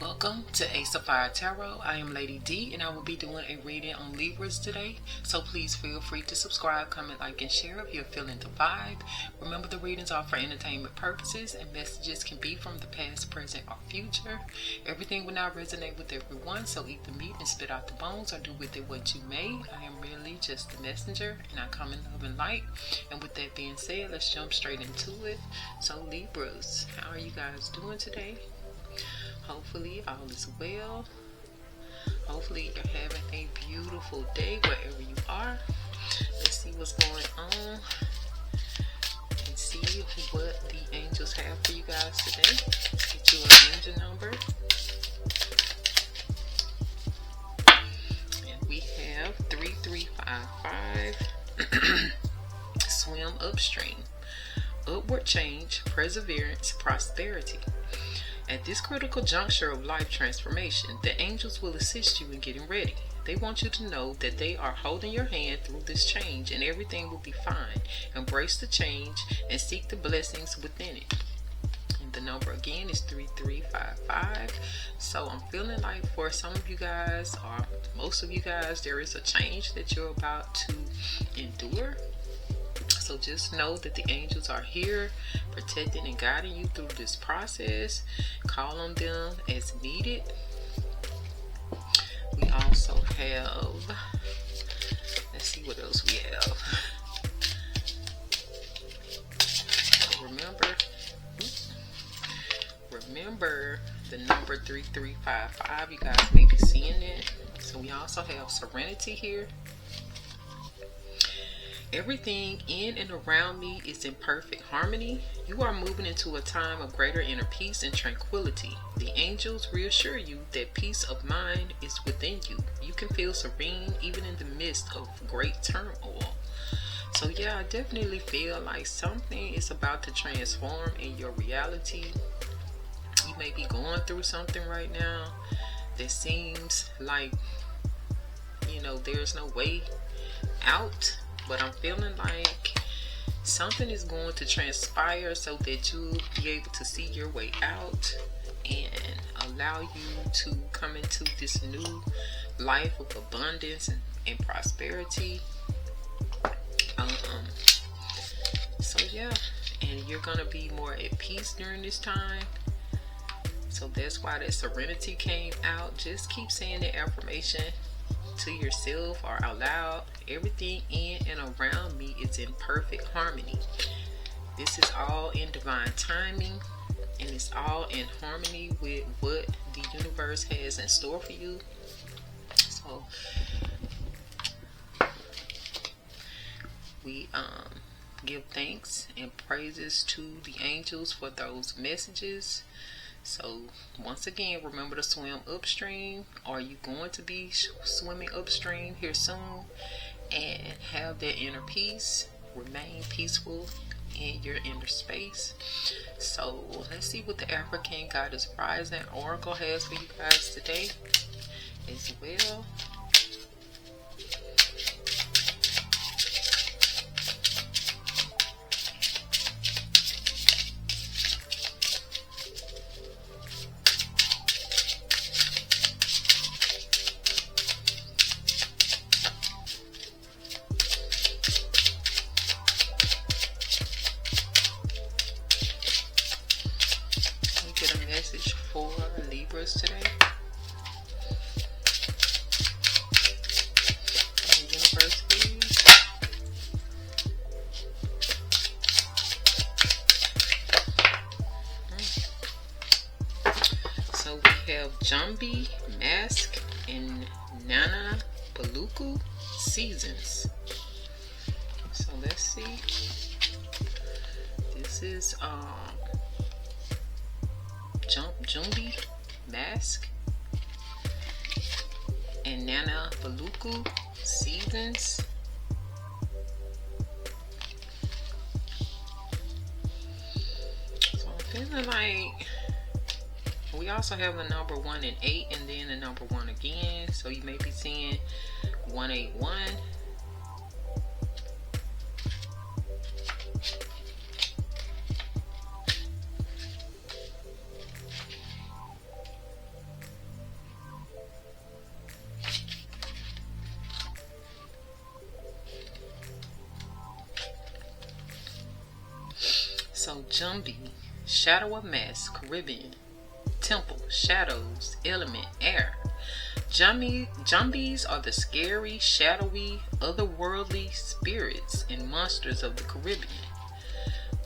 Welcome to Ace of Fire Tarot. I am Lady D and I will be doing a reading on Libras today. So please feel free to subscribe, comment, like, and share if you're feeling the vibe. Remember, the readings are for entertainment purposes and messages can be from the past, present, or future. Everything will not resonate with everyone, so eat the meat and spit out the bones, or do with it what you may. I am really just the messenger and I come in love and light. And with that being said, let's jump straight into it. So Libras, how are you guys doing today? Hopefully all is well. Hopefully you're having a beautiful day wherever you are. Let's see what's going on and see what the angels have for you guys today. Let's get you an angel number. And we have 3355. Swim upstream. Upward change, perseverance, prosperity. At this critical juncture of life transformation, the angels will assist you in getting ready. They want you to know that they are holding your hand through this change and everything will be fine. Embrace the change and seek the blessings within it. And the number again is 3355. So I'm feeling like for some of you guys, or most of you guys, there is a change that you're about to endure. So just know that the angels are here protecting and guiding you through this process. Call on them as needed. We also have, let's see what else we have. Remember the number 3355. You guys may be seeing it. So we also have serenity here. Everything in and around me is in perfect harmony. You are moving into a time of greater inner peace and tranquility. The angels reassure you that peace of mind is within you. You can feel serene even in the midst of great turmoil. So yeah, I definitely feel like something is about to transform in your reality. You may be going through something right now that seems like, you know, there's no way out. But I'm feeling like something is going to transpire so that you'll be able to see your way out and allow you to come into this new life of abundance and prosperity. So yeah, and you're going to be more at peace during this time. So that's why that serenity came out. Just keep saying the affirmation to yourself or out loud. Everything in and around me is in perfect harmony. This is all in divine timing and it's all in harmony with what the universe has in store for you. So we give thanks and praises to the angels for those messages. So once again, remember to swim upstream. Are you going to be swimming upstream here soon? And have that inner peace. Remain peaceful in your inner space. So let's see what the African Goddess Rising Oracle has for you guys today as well. For Libras today. Universe, please. So we have Jambi, Mask, and Nana Baluku Seasons. So let's see. This is Jumbi, Mask, and Nana Baluku Seasons. So I'm feeling like we also have the number 1 and 8 and then the number 1 again. So you may be seeing 181. So Jumbi, shadow of mask, Caribbean. Temple, shadows, element, air. Jumbies are the scary, shadowy, otherworldly spirits and monsters of the Caribbean.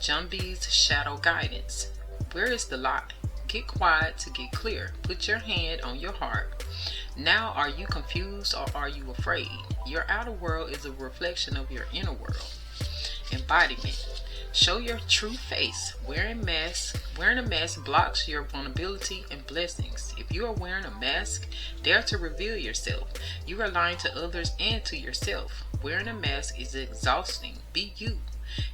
Jumbies, shadow guidance. Where is the lie? Get quiet to get clear. Put your hand on your heart. Now, are you confused or are you afraid? Your outer world is a reflection of your inner world. Embodiment. Show your true face. Wearing a mask blocks your vulnerability and blessings. If you are wearing a mask, dare to reveal yourself. You are lying to others and to yourself. Wearing a mask is exhausting. Be you.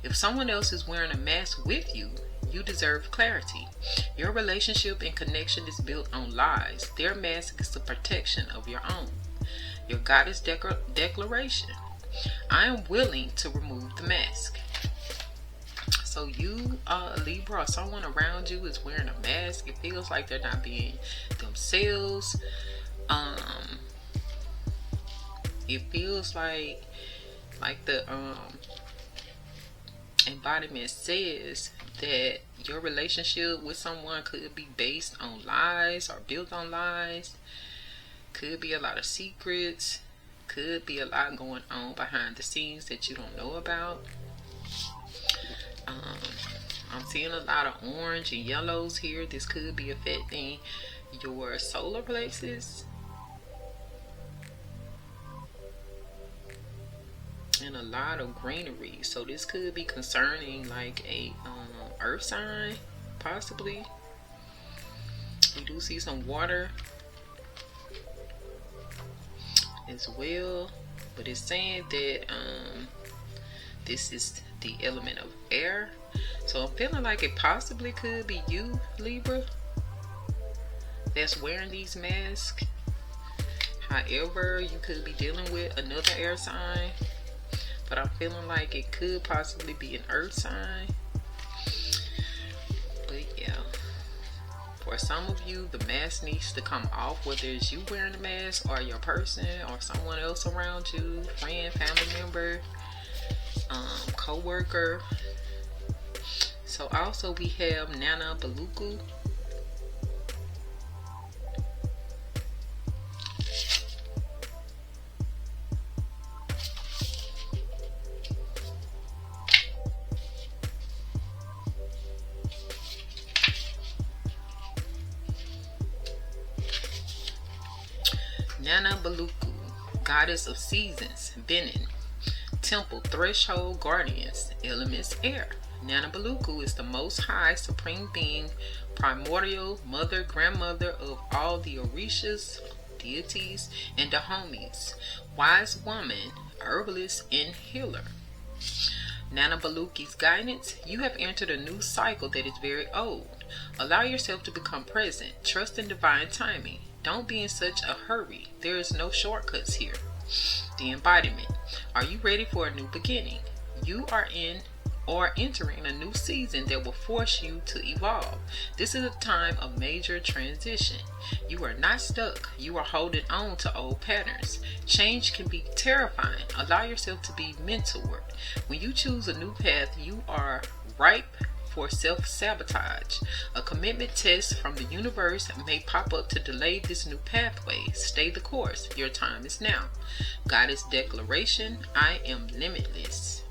If someone else is wearing a mask with you, you deserve clarity. Your relationship and connection is built on lies. Their mask is the protection of your own. Your goddess declaration. I am willing to remove the mask. So you, Libra, or someone around you is wearing a mask. It feels like they're not being themselves. It feels like the embodiment says that your relationship with someone could be based on lies or built on lies. Could be a lot of secrets. Could be a lot going on behind the scenes that you don't know about. I'm seeing a lot of orange and yellows here. This could be affecting your solar plexus. And a lot of greenery. So this could be concerning like a earth sign, possibly. We do see some water as well. But it's saying that this is the element of air. So I'm feeling like it possibly could be you, Libra, that's wearing these masks. However, you could be dealing with another air sign, but I'm feeling like it could possibly be an earth sign. But yeah, for some of you, the mask needs to come off, whether it's you wearing the mask or your person or someone else around you, friend, family member, co-worker. So also we have Nana Baluku. Nana Baluku, goddess of seasons, Benin. Temple, threshold, guardians, elements, air. Nana Baluku is the most high supreme being, primordial mother, grandmother of all the Orishas, deities, and Dahomis, wise woman, herbalist, and healer. Nana Baluki's guidance. You have entered a new cycle that is very old. Allow yourself to become present. Trust in divine timing. Don't be in such a hurry. There is no shortcuts here. The embodiment. Are you ready for a new beginning? You are entering a new season that will force you to evolve. This is a time of major transition. You are not stuck. You are holding on to old patterns. Change can be terrifying. Allow yourself to be mentored. When you choose a new path, you are ripe for self-sabotage. A commitment test from the universe may pop up to delay this new pathway. Stay the course. Your time is now. Goddess declaration. I am limitless.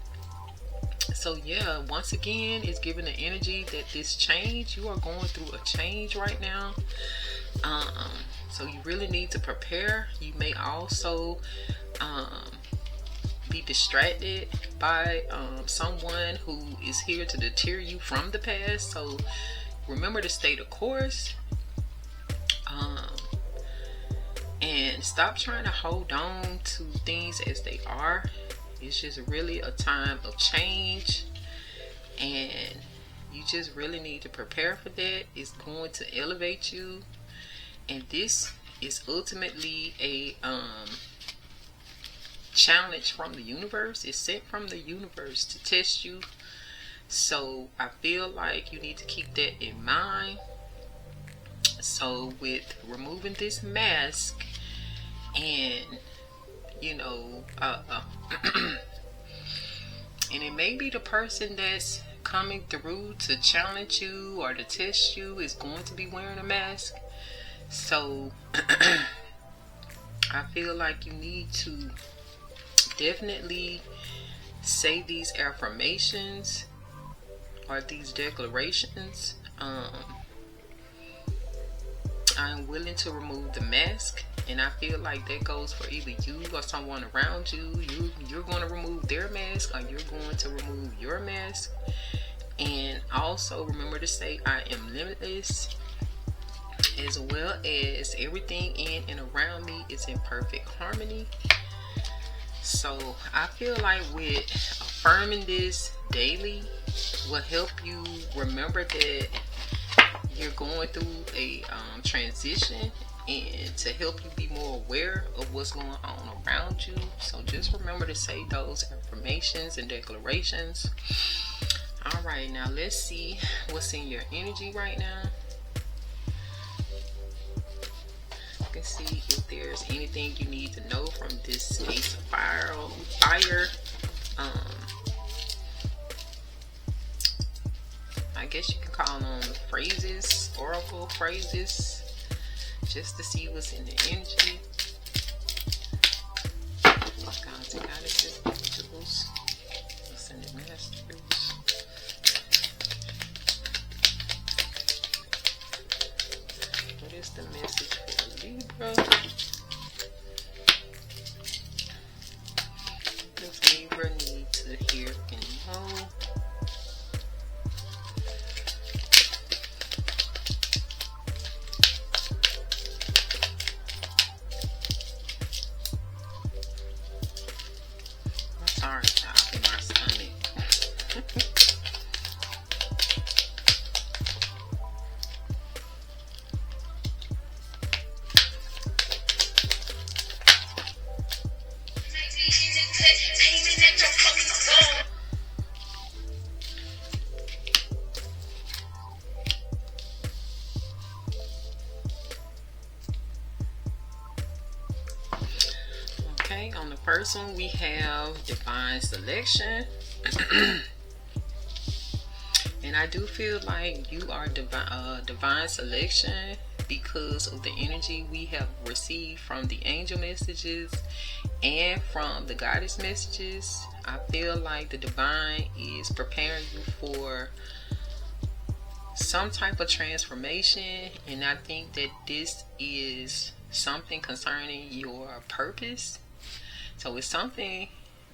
So yeah, once again, it's giving the energy that this change, you are going through a change right now. So you really need to prepare. You may also be distracted by someone who is here to deter you from the past. So remember to stay the course, and stop trying to hold on to things as they are. It's just really a time of change, and you just really need to prepare for that. It's going to elevate you, and this is ultimately a challenge from the universe. It's sent from the universe to test you. So I feel like you need to keep that in mind. So with removing this mask, and you know, and it may be the person that's coming through to challenge you or to test you is going to be wearing a mask. So I feel like you need to definitely say these affirmations or these declarations. I'm willing to remove the mask, and I feel like that goes for either you or someone around you. You're going to remove their mask, or you're going to remove your mask. And also remember to say I am limitless, as well as everything in and around me is in perfect harmony. So I feel like with affirming this daily will help you remember that you're going through a transition, and to help you be more aware of what's going on around you. So just remember to say those affirmations and declarations. All right, now let's see what's in your energy right now. You can see if there's anything you need to know from this Ace of Fire. I guess you can call them phrases, oracle phrases, just to see what's in the energy. Gods and goddesses, individuals, ascended masters. What is the message for Libra? What does Libra need to hear and know? Sorry, child, in my stomach. Okay, on the first one we have divine selection. And I do feel like you are divine selection because of the energy we have received from the angel messages and from the goddess messages. I feel like the divine is preparing you for some type of transformation, and I think that this is something concerning your purpose. So it's something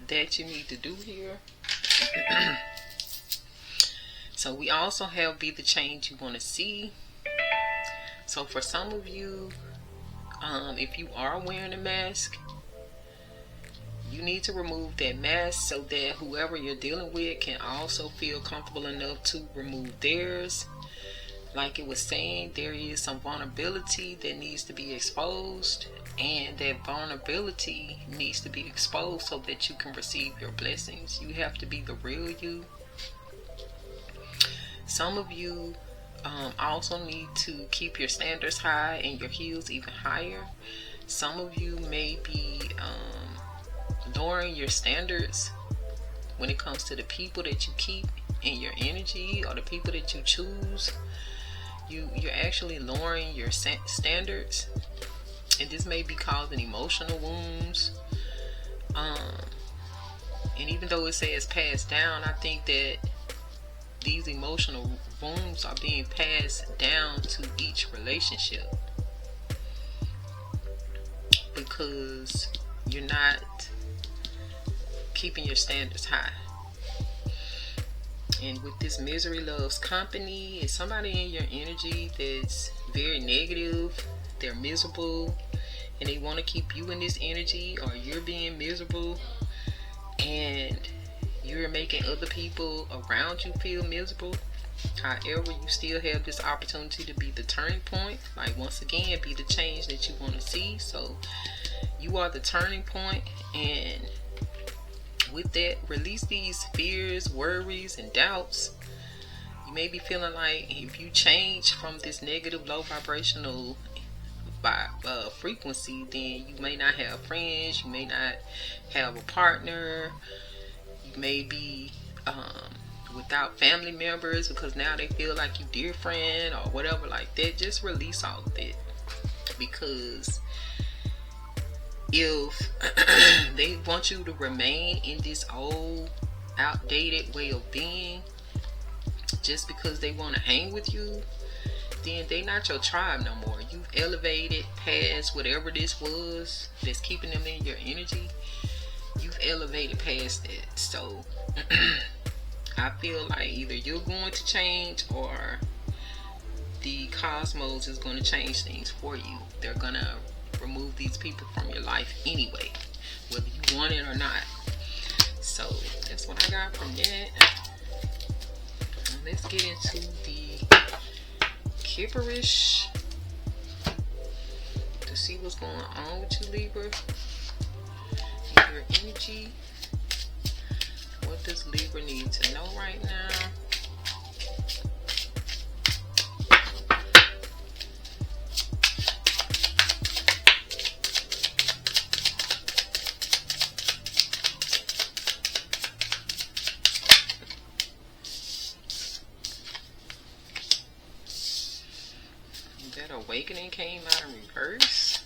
that you need to do here. So we also have be the change you want to see. So for some of you, if you are wearing a mask, you need to remove that mask so that whoever you're dealing with can also feel comfortable enough to remove theirs. Like it was saying, there is some vulnerability that needs to be exposed, and that vulnerability needs to be exposed so that you can receive your blessings. You have to be the real you. Some of you also need to keep your standards high and your heels even higher. Some of you may be lowering your standards when it comes to the people that you keep in your energy or the people that you choose. You're actually lowering your standards, and this may be causing emotional wounds. And even though it says passed down, I think that these emotional wounds are being passed down to each relationship because you're not keeping your standards high. And with this misery loves company, is somebody in your energy that's very negative, they're miserable, and they want to keep you in this energy, or you're being miserable and you're making other people around you feel miserable. However, you still have this opportunity to be the turning point. Like, once again, be the change that you want to see. So you are the turning point, and with that, release these fears, worries, and doubts. You may be feeling like if you change from this negative, low vibrational frequency, then you may not have friends, you may not have a partner, you may be without family members because now they feel like you different or whatever like that. Just release all of that, because if they want you to remain in this old outdated way of being just because they want to hang with you, then they not your tribe no more. You've elevated past whatever this was that's keeping them in your energy. You've elevated past that. So I feel like either you're going to change or the cosmos is going to change things for you. They're going to remove these people from your life anyway, whether you want it or not. So that's what I got from that. Let's get into the Kipperish to see what's going on with you, Libra. Your energy. What does Libra need to know right now? That awakening came out in reverse.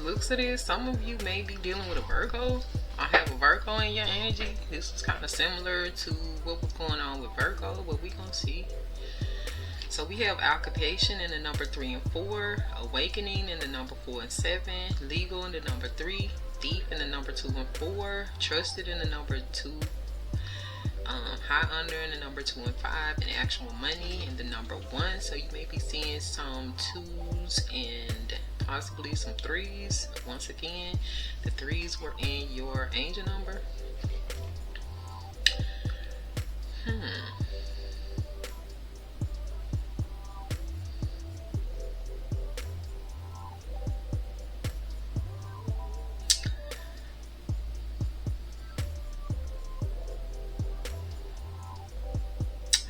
Looks of this, some of you may be dealing with a Virgo. I have a Virgo in your energy. This is kind of similar to what was going on with Virgo, what we gonna see. So we have occupation in the number 3 and 4, awakening in the number 4 and 7, legal in the number 3, thief in the number 2 and 4, trusted in the number 2, high under in the number 2 and 5, and actual money in the number 1. So you may be seeing some 2s and possibly some 3s. Once again, the 3s were in your angel number.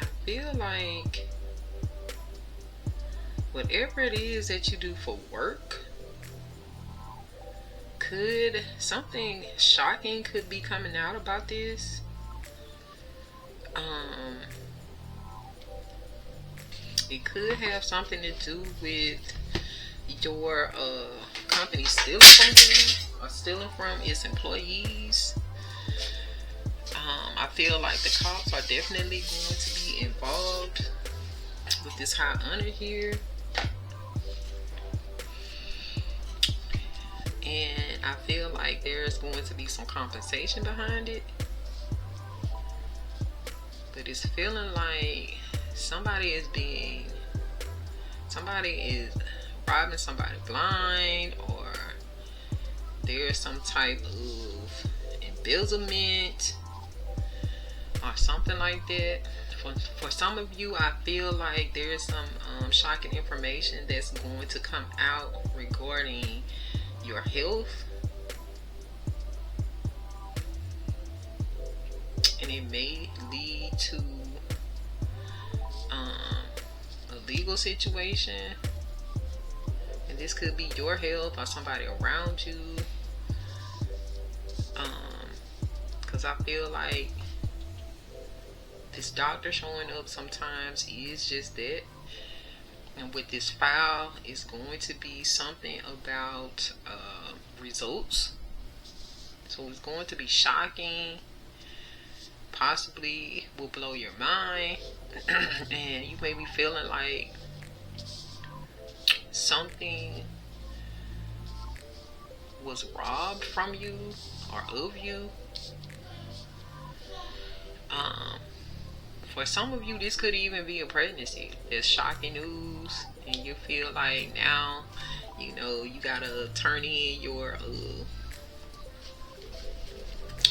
I feel like whatever it is that you do for work, could something shocking could be coming out about this. It could have something to do with your company stealing from you or stealing from its employees. I feel like the cops are definitely going to be involved with this high honor here. And I feel like there's going to be some compensation behind it. But it's feeling like somebody is robbing somebody blind, or there's some type of embezzlement or something like that. For some of you, I feel like there's some shocking information that's going to come out regarding your health, and it may lead to a legal situation, and this could be your health or somebody around you, because I feel like this doctor showing up sometimes is just that. And with this file, it's going to be something about results. So it's going to be shocking, possibly will blow your mind. And you may be feeling like something was robbed from you or of you. For some of you, this could even be a pregnancy. It's shocking news, and you feel like now, you know, you gotta turn in your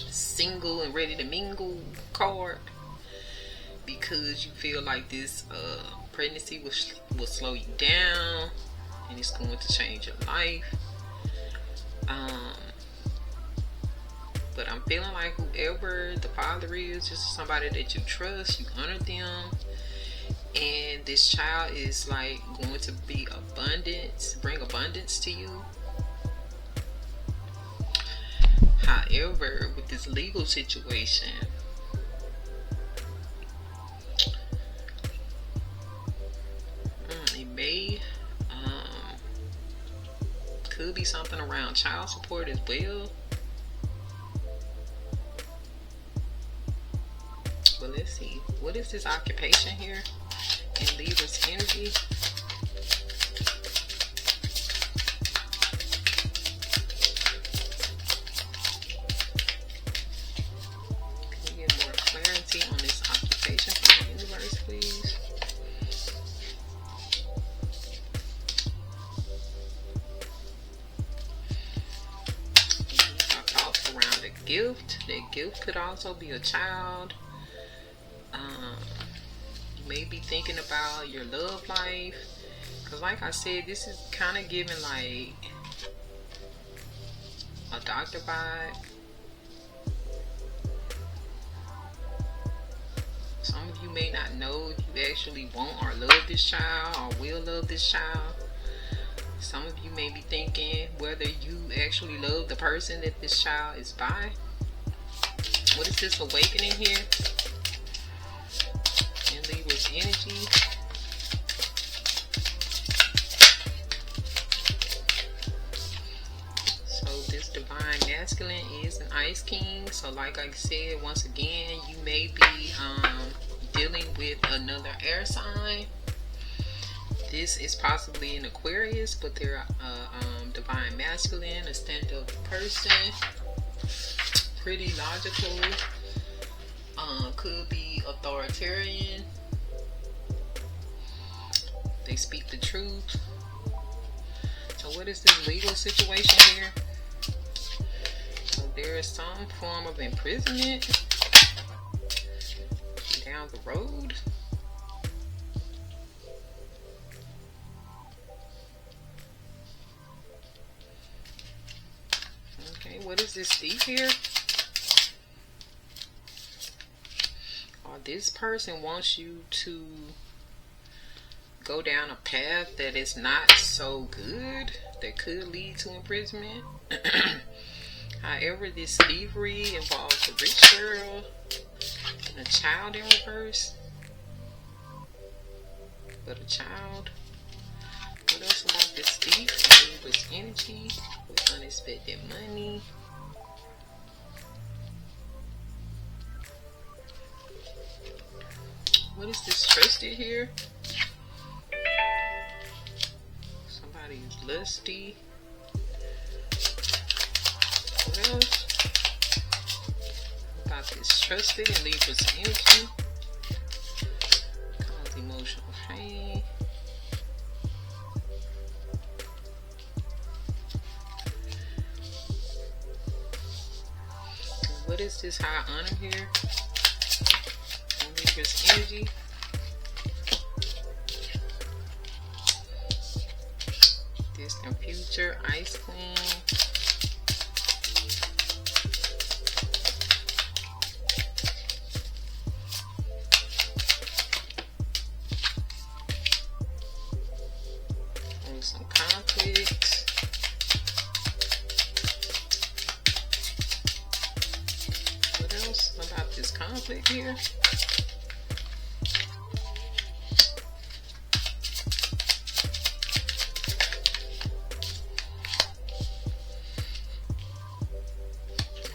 single and ready to mingle card, because you feel like this pregnancy will slow you down, and it's going to change your life. But I'm feeling like whoever the father is, just somebody that you trust, you honor them, and this child is like going to be abundance, bring abundance to you. However, with this legal situation, it may could be something around child support as well. But let's see, what is this occupation here in Libra's energy? Can we get more clarity on this occupation from the universe, please? Our thoughts around the gift. That gift could also be a child. You may be thinking about your love life, because like I said, this is kind of giving like a doctor vibe. Some of you may not know if you actually want or love this child or will love this child. Some of you may be thinking whether you actually love the person that this child is by. What is this awakening here in Libra's energy? So this divine masculine is an ice king. So like I said, once again, you may be dealing with another air sign. This is possibly an Aquarius, but they're divine masculine, a stand-up person, pretty logical, could be authoritarian. They speak the truth. So what is this legal situation here? So there is some form of imprisonment down the road. Okay, what is this thief here? Or this person wants you to go down a path that is not so good, that could lead to imprisonment. However, this thievery involves a rich girl and a child in reverse. But a child. What else about this thief and Libra's energy with unexpected money? What is this trusted here? Somebody is lusty. What else about this trusted and Libra's energy? Cause emotional pain. What is this high honor here? And Libra's energy. Distant future, ice queen. And some conflicts. What else about this conflict here?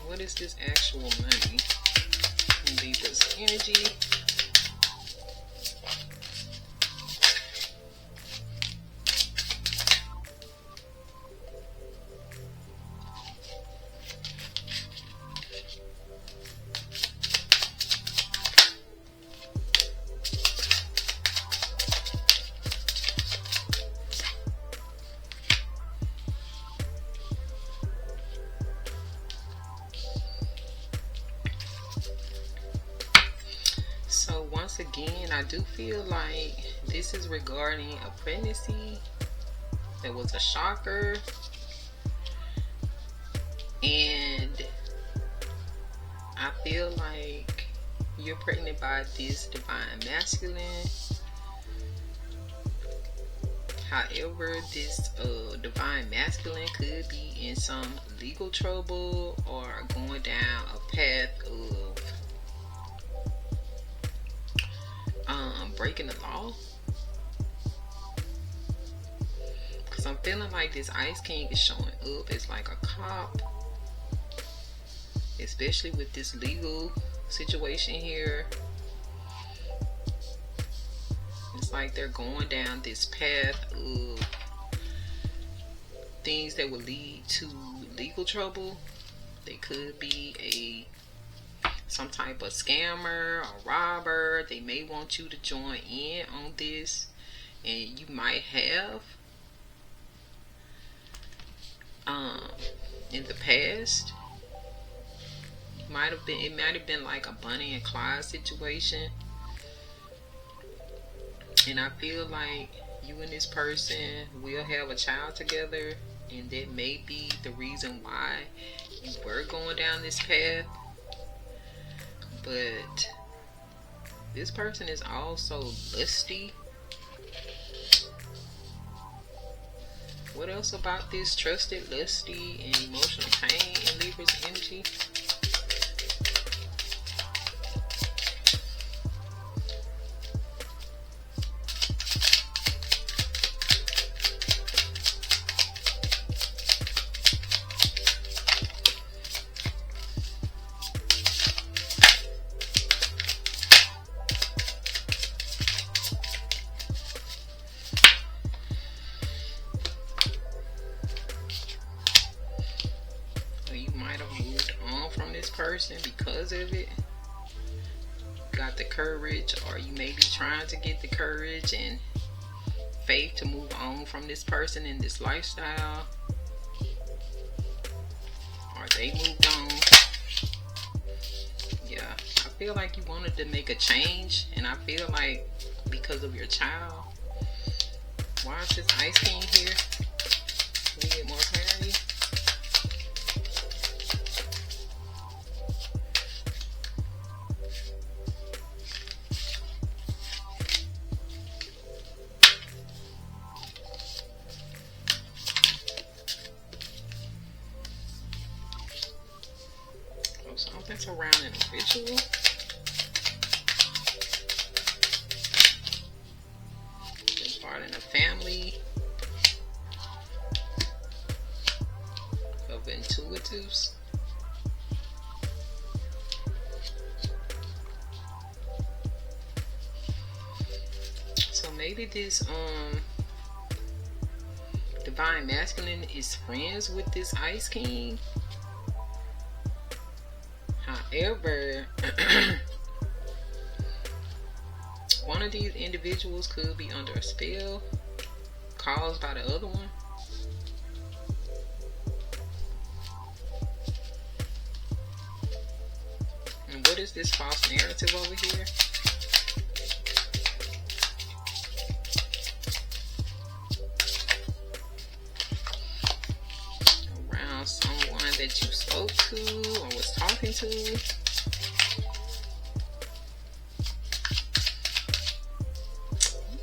What is this actual money in Libra's energy? again, I do feel like this is regarding a pregnancy that was a shocker, and I feel like you're pregnant by this divine masculine. However, this divine masculine could be in some legal trouble or going down a path of breaking the law. Because I'm feeling like this Ice King is showing up as like a cop, especially with this legal situation here. It's like they're going down this path of things that will lead to legal trouble. They could be some type of scammer or robber. They may want you to join in on this, and you might have in the past. It might have been like a Bonnie and Clyde situation. And I feel like you and this person will have a child together, and that may be the reason why you were going down this path. But this person is also lusty. What else about this trusted, lusty, and emotional pain in Libra's energy? Person because of it, got the courage, or you may be trying to get the courage and faith to move on from this person in this lifestyle, or they moved on. Yeah, I feel like you wanted to make a change, and I feel like because of your child. Why is this Ice King here? Can we get more clarity? Something's around an individual. Been part in a family of intuitives. So maybe this divine masculine is friends with this Ice King. However, one of these individuals could be under a spell caused by the other one. And what is this false narrative over here? Around someone that you spoke to or was talking to.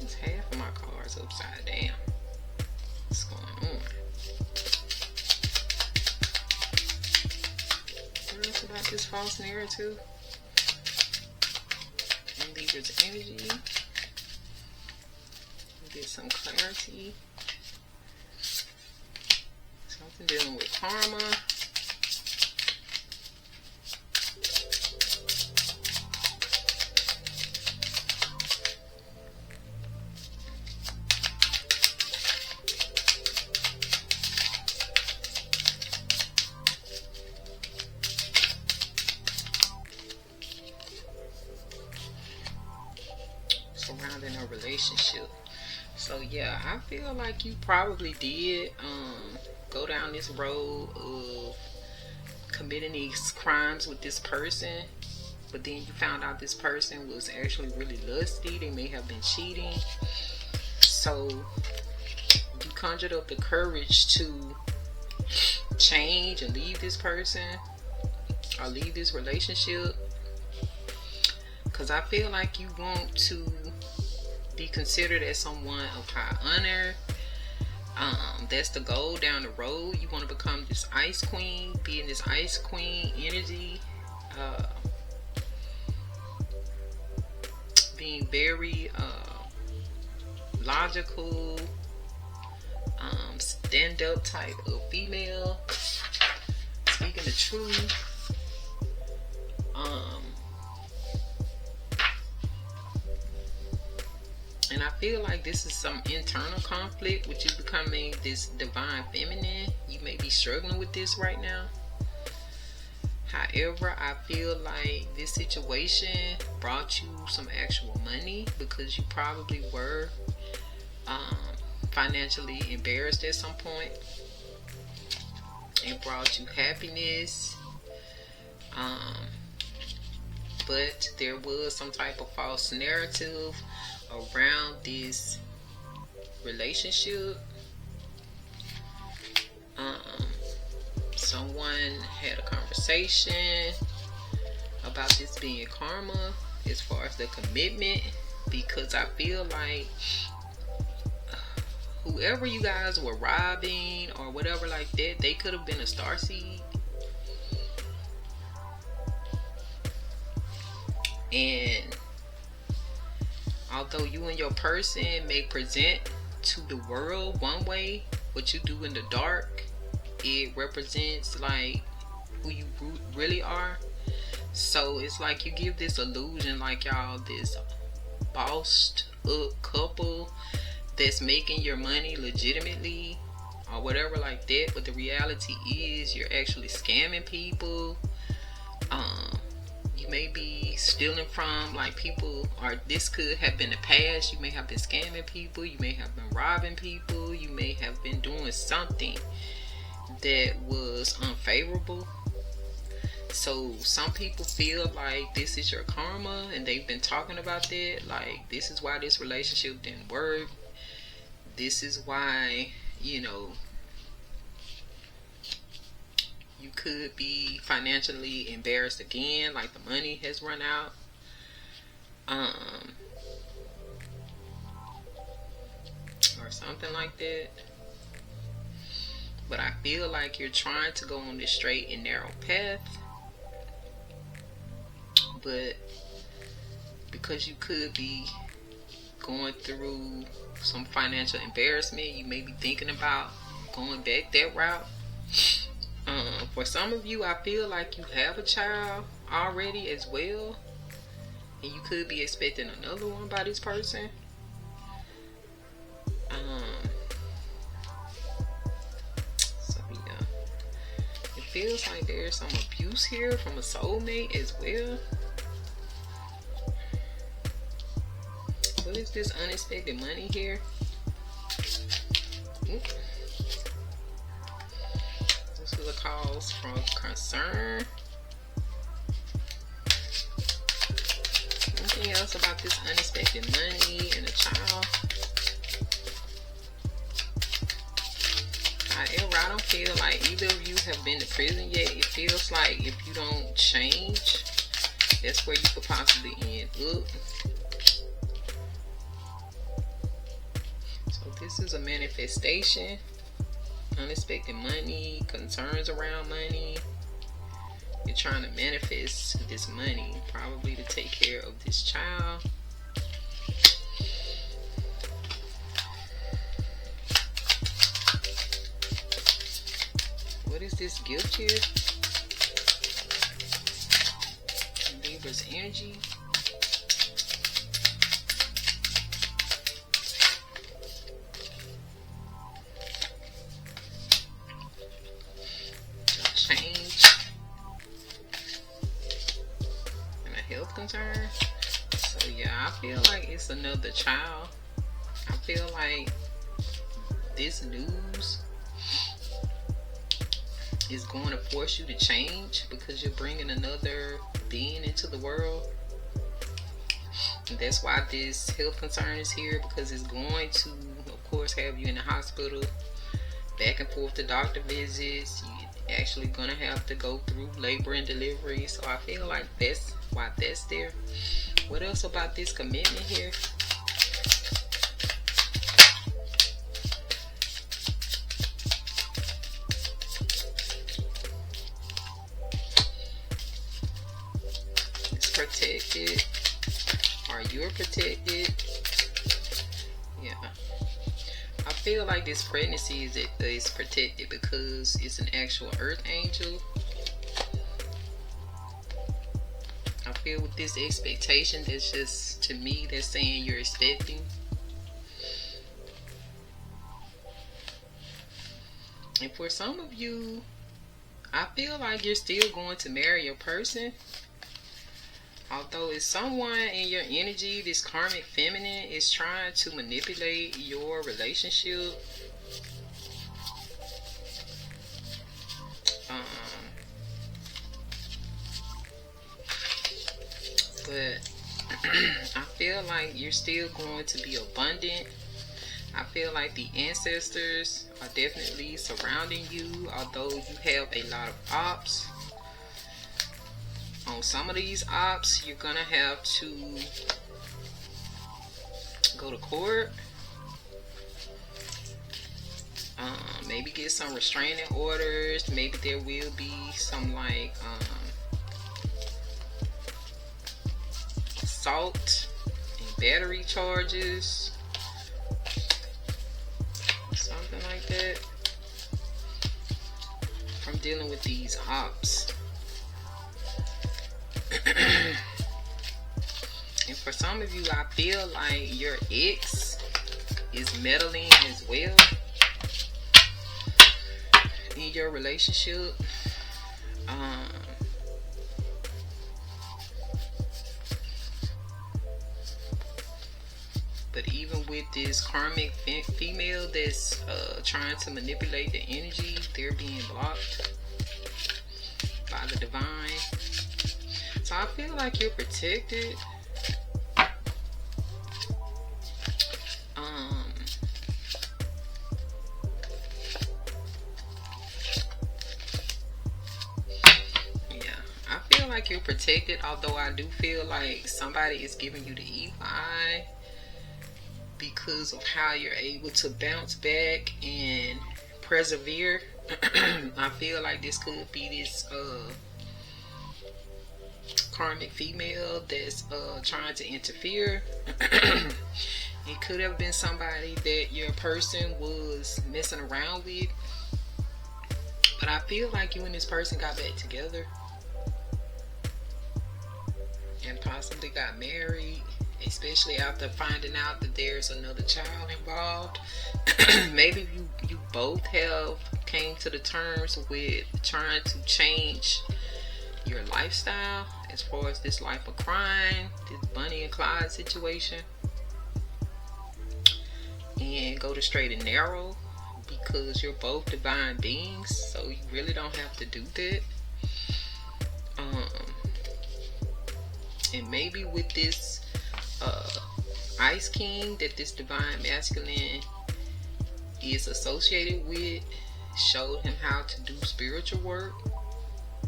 It's half of my cards upside down. What's going on? What else about this false narrative? And Libra's energy. Get some clarity. Something dealing with karma. Surrounding a relationship. So yeah, I feel like you probably did go down this road of committing these crimes with this person, but then you found out this person was actually really lusty. They may have been cheating. So you conjured up the courage to change and leave this person or leave this relationship, because I feel like you want to be considered as someone of high honor. That's the goal down the road. You want to become this ice queen, be in this ice queen energy, being very logical, stand up type of female, speaking the truth. And I feel like this is some internal conflict with you becoming this divine feminine. You may be struggling with this right now. However, I feel like this situation brought you some actual money, because you probably were financially embarrassed at some point. It brought you happiness. But there was some type of false narrative around this relationship. Someone had a conversation about this being karma as far as the commitment, because I feel like whoever you guys were robbing or whatever like that, they could have been a starseed. And although you and your person may present to the world one way, what you do in the dark, it represents like who you really are. So it's like you give this illusion like y'all this bossed up couple that's making your money legitimately or whatever like that, but the reality is you're actually scamming people. You may be stealing from like people, or this could have been the past. You may have been scamming people, you may have been robbing people, you may have been doing something that was unfavorable. So some people feel like this is your karma, and they've been talking about that, like this is why this relationship didn't work, this is why, you know, you could be financially embarrassed again, like the money has run out. Or something like that. But I feel like you're trying to go on this straight and narrow path, but because you could be going through some financial embarrassment, you may be thinking about going back that route. For some of you, I feel like you have a child already as well, and you could be expecting another one by this person. So yeah, it feels like there's some abuse here from a soulmate as well. What is this unexpected money here? This is a cause from concern. Anything else about this unexpected money and a child? However, I don't feel like either of you have been to prison yet. It feels like if you don't change, that's where you could possibly end up. So this is a manifestation. Unexpected money, concerns around money. You're trying to manifest this money, probably to take care of this child. What is this gift here? Libra's energy. Change and a health concern. So yeah, I feel like it's another child. I feel like this news is going to force you to change because you're bringing another being into the world. And that's why this health concern is here, because it's going to, of course, have you in the hospital, back and forth to doctor visits. You're actually going to have to go through labor and delivery. So I feel like that's why that's there. What else about this commitment here? It's protected. Or you're protected. Yeah. I feel like this pregnancy is protected because it's an actual earth angel. I feel with this expectation, that's just, to me, that's saying you're expecting. And for some of you, I feel like you're still going to marry a person. Although it's someone in your energy, this karmic feminine is trying to manipulate your relationship. But I feel like you're still going to be abundant. I feel like the ancestors are definitely surrounding you, although you have a lot of ops. On some of these ops, you're gonna have to go to court. Maybe get some restraining orders. Maybe there will be some like assault and battery charges, something like that, from dealing with these ops. And for some of you, I feel like your ex is meddling as well in your relationship. But even with this karmic female that's trying to manipulate the energy, they're being blocked by the divine. So I feel like you're protected. Like you're protected, although I do feel like somebody is giving you the evil eye because of how you're able to bounce back and persevere. I feel like this could be this karmic female that's trying to interfere. It could have been somebody that your person was messing around with, but I feel like you and this person got back together and possibly got married, especially after finding out that there's another child involved. Maybe you both have came to the terms with trying to change your lifestyle as far as this life of crime, this Bonnie and Clyde situation, and go to straight and narrow, because you're both divine beings, so you really don't have to do that. And maybe with this Ice King that this divine masculine is associated with, showed him how to do spiritual work.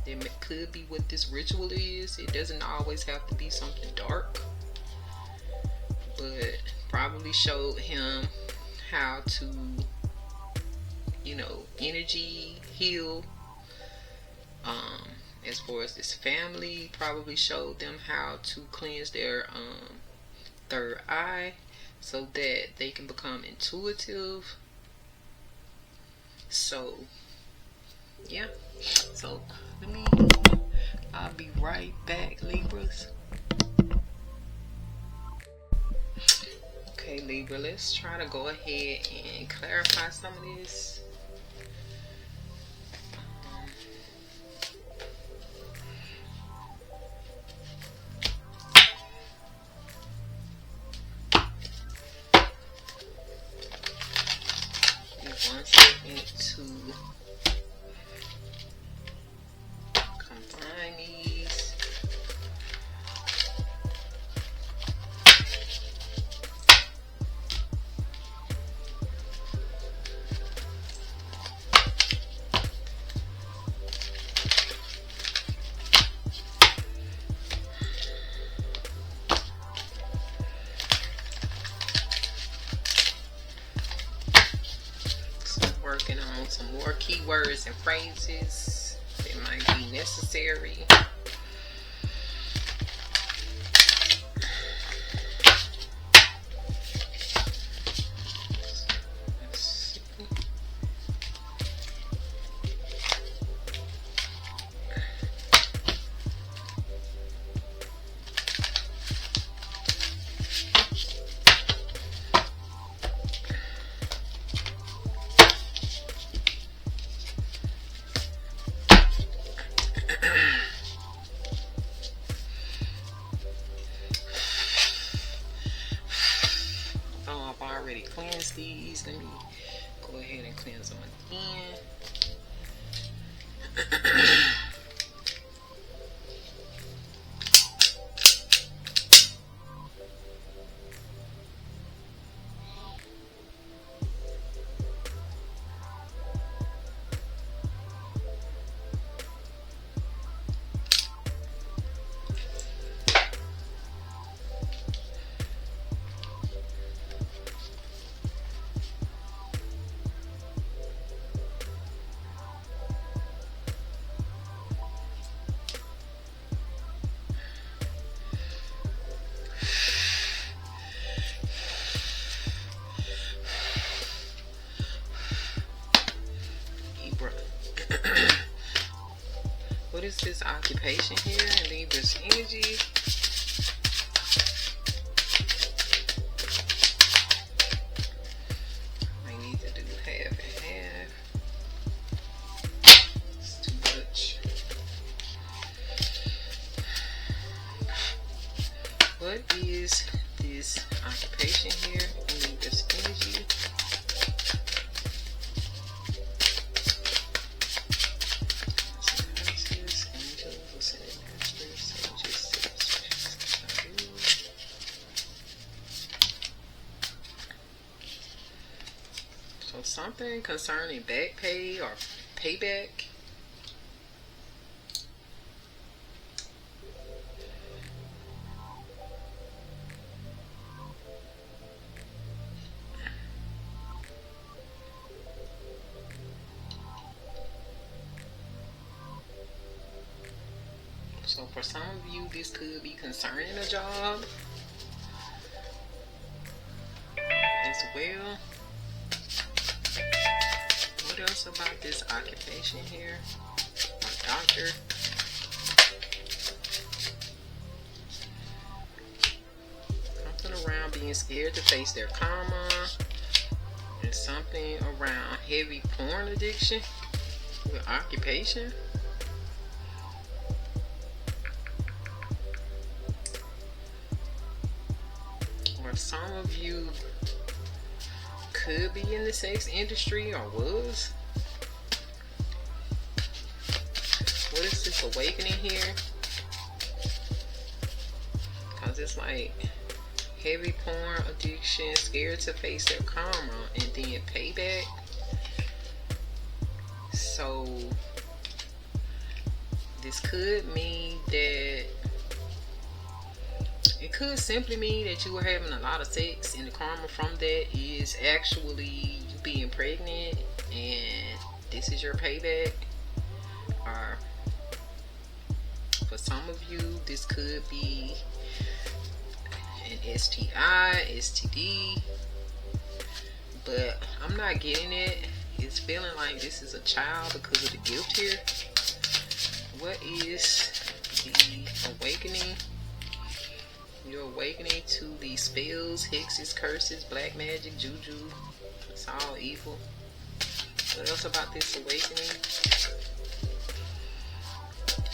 That could be what this ritual is. It doesn't always have to be something dark, but probably showed him how to, energy heal. As far as this family, probably showed them how to cleanse their third eye so that they can become intuitive. So yeah, so I'll be right back, Libras. Okay, Libra, let's try to go ahead and clarify some of this. One second to some more keywords and phrases that might be necessary. Already cleansed these. Let me go ahead and cleanse them again. What is this occupation here? Libra's energy. I need to do half and half. It's too much. What is this occupation here? Libra's energy. So something concerning back pay or payback. So for some of you, this could be concerning a job as well. What else about this occupation here? A doctor. Something around being scared to face their karma. And something around heavy porn addiction with occupation. Or some of you could be in the sex industry or was. What is this awakening here? Because it's like heavy porn addiction, scared to face their karma, and then payback. So this could mean that it could simply mean that you were having a lot of sex, and the karma from that is actually you being pregnant, and this is your payback. Or for some of you, this could be an STI, STD, but I'm not getting it. It's feeling like this is a child because of the gift here. What is the awakening? You're awakening to the spells, hexes, curses, black magic, juju. It's all evil. What else about this awakening?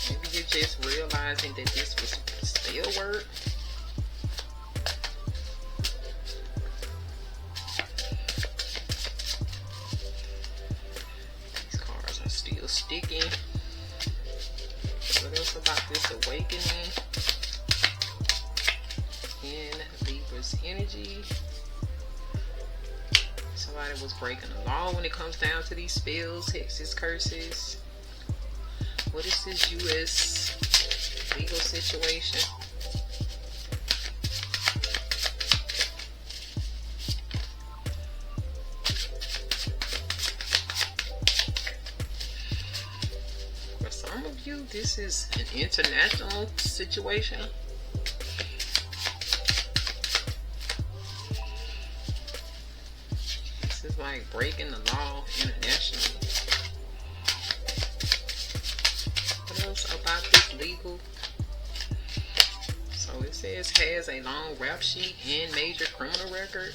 Maybe you're just realizing that this was spell work. These cards are still sticking. What else about this awakening? In Libra's energy, somebody was breaking the law when it comes down to these spells, hexes, curses. What is this U.S. legal situation? some of you, this is an international situation. This is like breaking the law internationally. What else about this legal? So it says has a long rap sheet and major criminal record.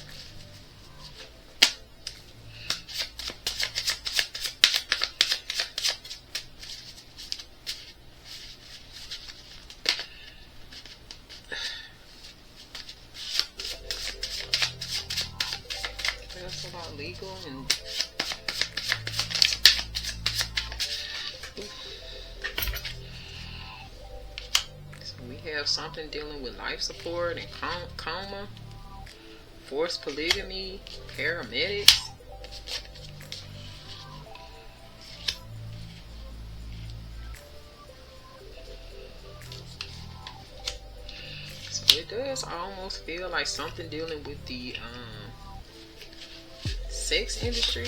That's about legal and so we have something dealing with life support and coma, forced polygamy, paramedics. So it does almost feel like something dealing with the sex industry,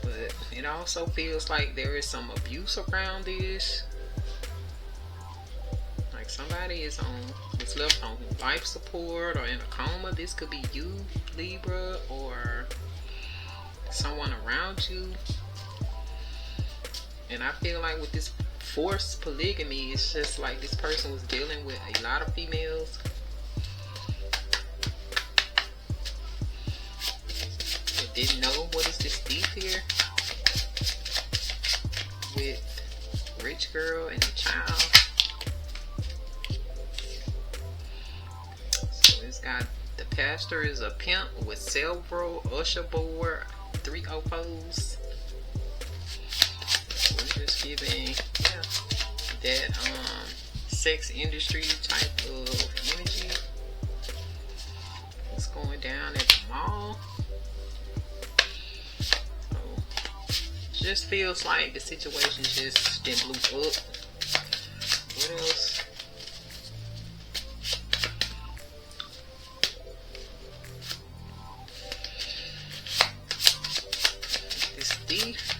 but it also feels like there is some abuse around this. Like somebody is left on life support or in a coma. This could be you, Libra, or someone around you. And I feel like with this forced polygamy, it's just like this person was dealing with a lot of females. Didn't know what is this thief here with rich girl and a child. So it's got the pastor is a pimp with several usher board 304s. We're just giving that sex industry type of energy. It's going down at the mall. Just feels like the situation just didn't blew up. What else? This thief.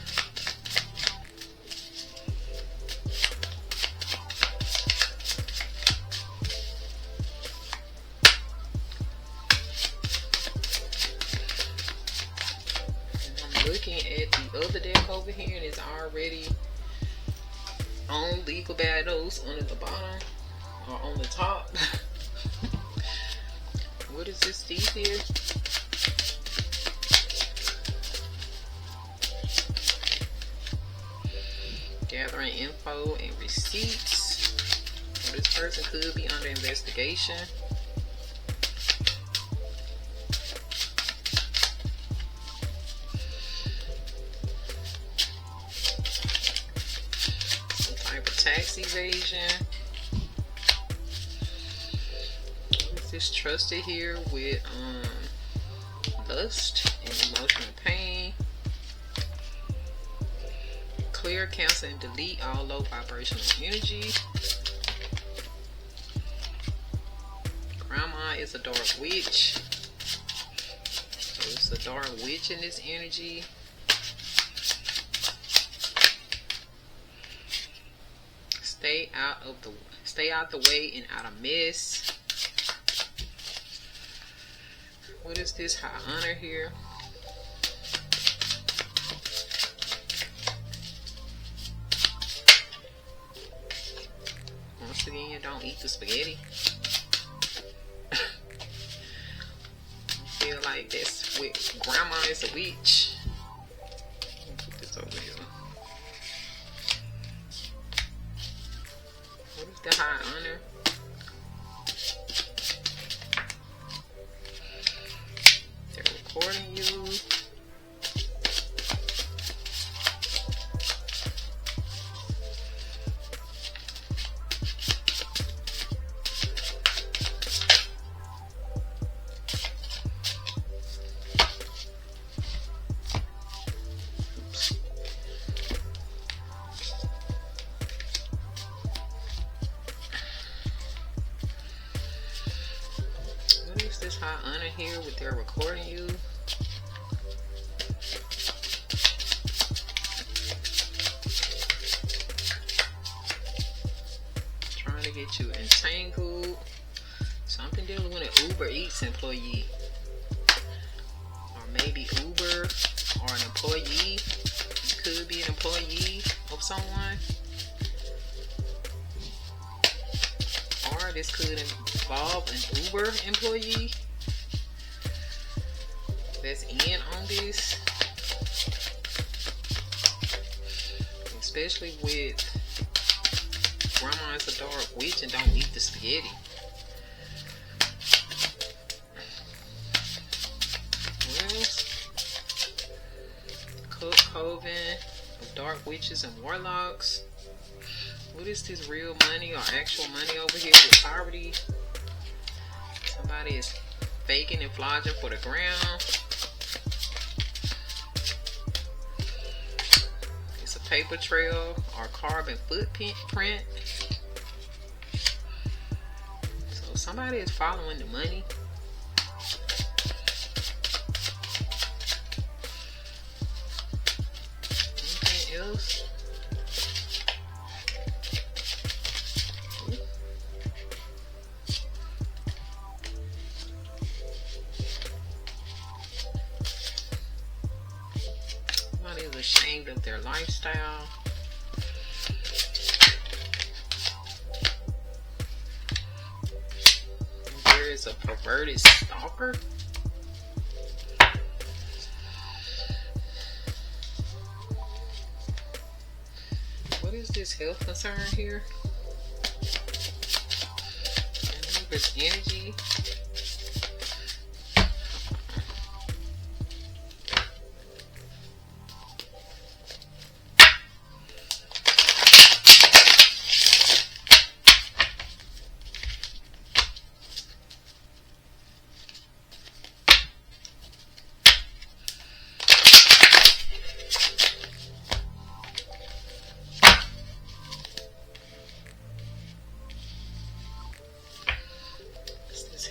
Looking at the other deck over here, and it's already on legal battles under the bottom or on the top. What is this thief here? Gathering info and receipts. So this person could be under investigation. Tax evasion. Is this trusted here with lust and emotional pain? Clear, cancel, and delete all low vibrational energy. Grandma is a dark witch. So it's a dark witch in this energy. Stay out the way and out of mess. What is this high honor here? Once again, don't eat the spaghetti. I feel like that's with grandma is a witch. Put this over here. What is the high honor? They're recording you. This high honor here with their recording you. get you entangled. Something dealing with an Uber Eats employee. Or maybe Uber or an employee. You could be an employee of someone. Or this could involve an Uber employee that's in on this. Especially with grandma's a dark witch and don't eat the spaghetti. Well, cook coven of dark witches and warlocks. What is this real money or actual money over here with poverty? Somebody is faking and flogging for the ground. It's a paper trail or carbon footprint. So somebody is following the money. Anything else? Ashamed of their lifestyle. And there is a perverted stalker. What is this health concern here? And there's energy.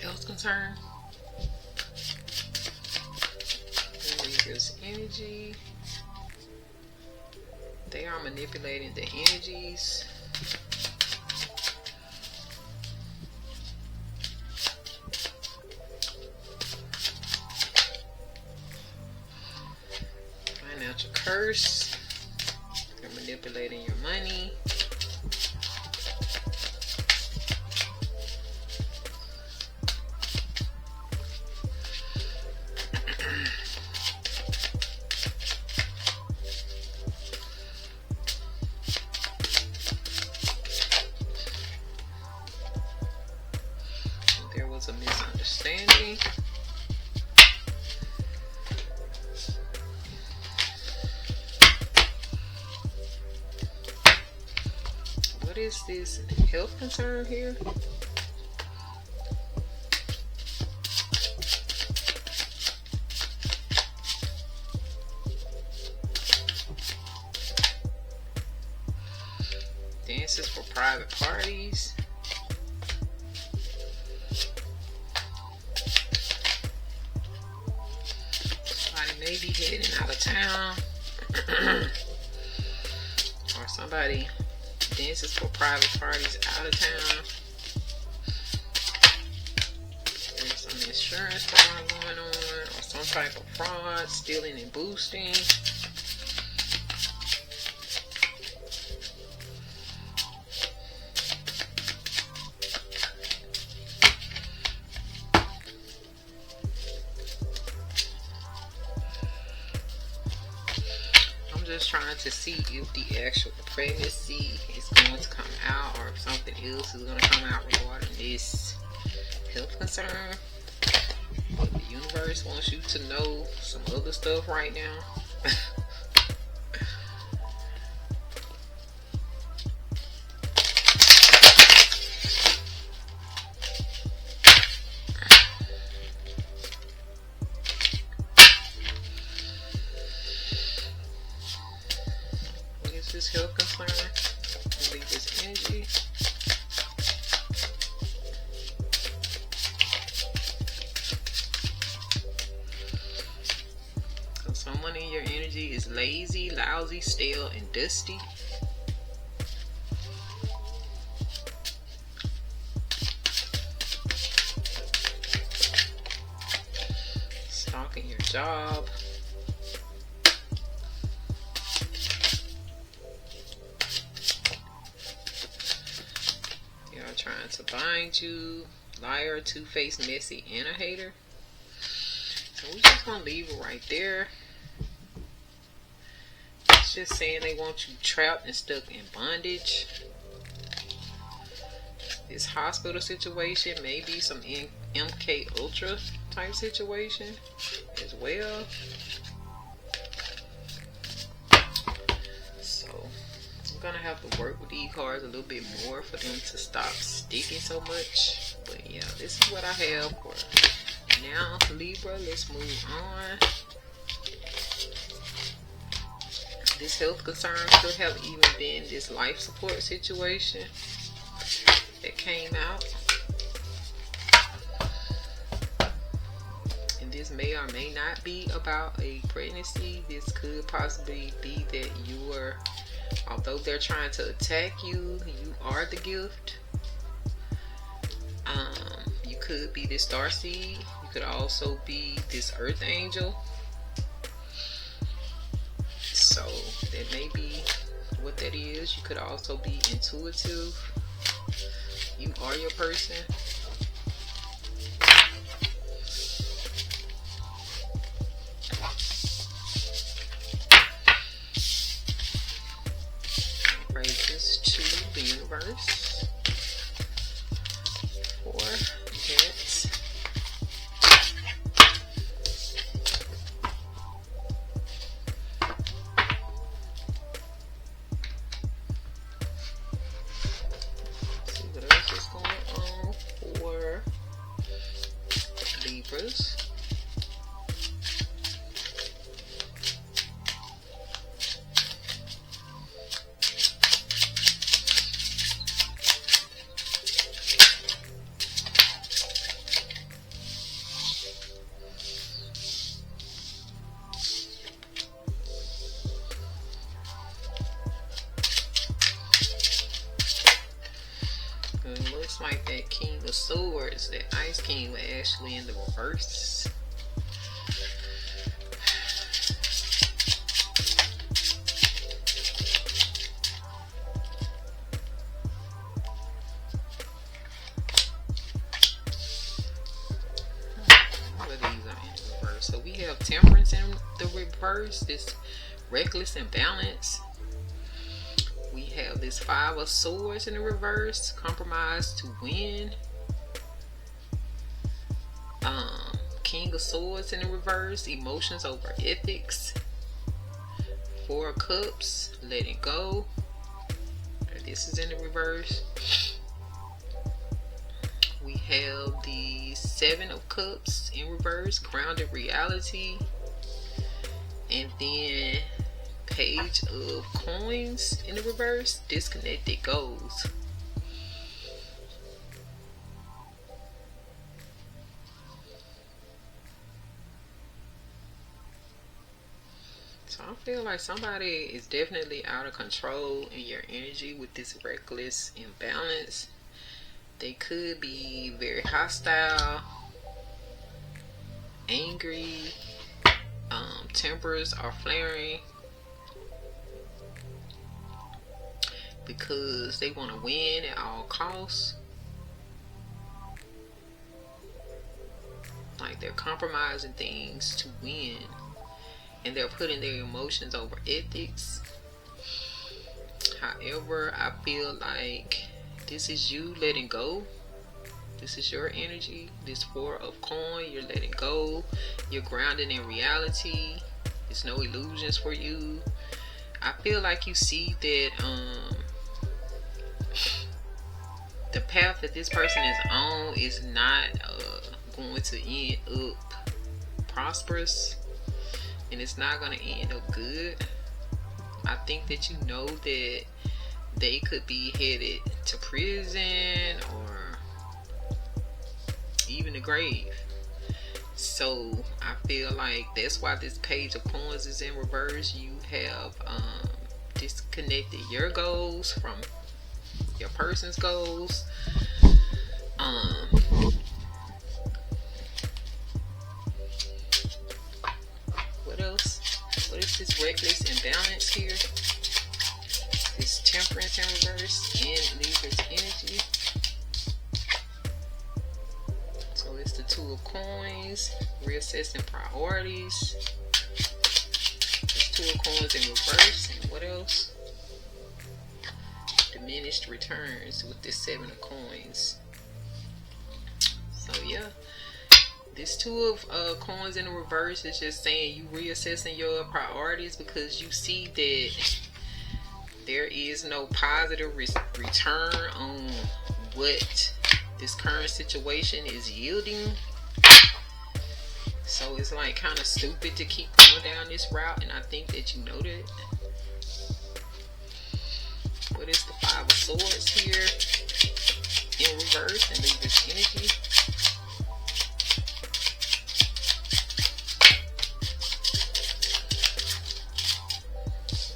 Health concern. This energy. They are manipulating the energies. Financial curse. They're manipulating your money. A misunderstanding. What is this health concern here? Dances for private parties. Maybe heading out of town. Or somebody dances for private parties out of town. There's some insurance fraud going on, or some type of fraud, stealing and boosting. Just trying to see if the actual pregnancy is going to come out, or if something else is going to come out regarding this health concern. But the universe wants you to know some other stuff right now. This health concern, leave this energy. So someone in your energy is lazy, lousy, stale, and dusty. job. They are trying to bind you. Liar, two-faced, messy, and a hater. So we're just gonna leave it right there. It's just saying they want you trapped and stuck in bondage. This hospital situation may be some MK Ultra type situation as well. So I'm gonna have to work with these cards a little bit more for them to stop sticking so much. But yeah, this is what I have for now, Libra. Let's move on. This health concern could have even been this life support situation that came out. And this may or may not be about a pregnancy. This could possibly be that you are, although they're trying to attack you, you are the gift. You could be this starseed. You could also be this earth angel. So that may be what that is. You could also be intuitive. You are your person. Praises to the universe for that. Libras. It looks like that King of Swords, that Ice King, was actually in the reverse. All of these are in the reverse. So we have Temperance in the reverse, this reckless imbalance. We have this Five of Swords in the reverse, compromise to win. King of Swords in the reverse, emotions over ethics. Four of Cups, letting go. This is in the reverse. We have the Seven of Cups in reverse, grounded reality. And then Page of Coins in the reverse, disconnected goals. So I feel like somebody is definitely out of control in your energy with this reckless imbalance. They could be very hostile, angry, tempers are flaring because they want to win at all costs. Like they're compromising things to win, and they're putting their emotions over ethics. However, I feel like this is you letting go. This is your energy. This Four of Coins, you're letting go. You're grounded in reality. There's no illusions for you. I feel like you see that the path that this person is on is not going to end up prosperous, and it's not going to end up good. I think that you know that they could be headed to prison or even the grave. So I feel like that's why this Page of Coins is in reverse. You have disconnected your goals from your person's goals. this reckless imbalance here. This temperance in reverse and Libra's energy. So it's the Two of Coins, reassessing priorities. It's Two of Coins in reverse, and what else? Diminished returns with this Seven of Coins. So yeah, this Two of Coins in the reverse is just saying you reassessing your priorities because you see that there is no positive return on what this current situation is yielding. So it's like kind of stupid to keep going down this route, and I think that you know that. What is the Five of Swords here in reverse and leave this energy?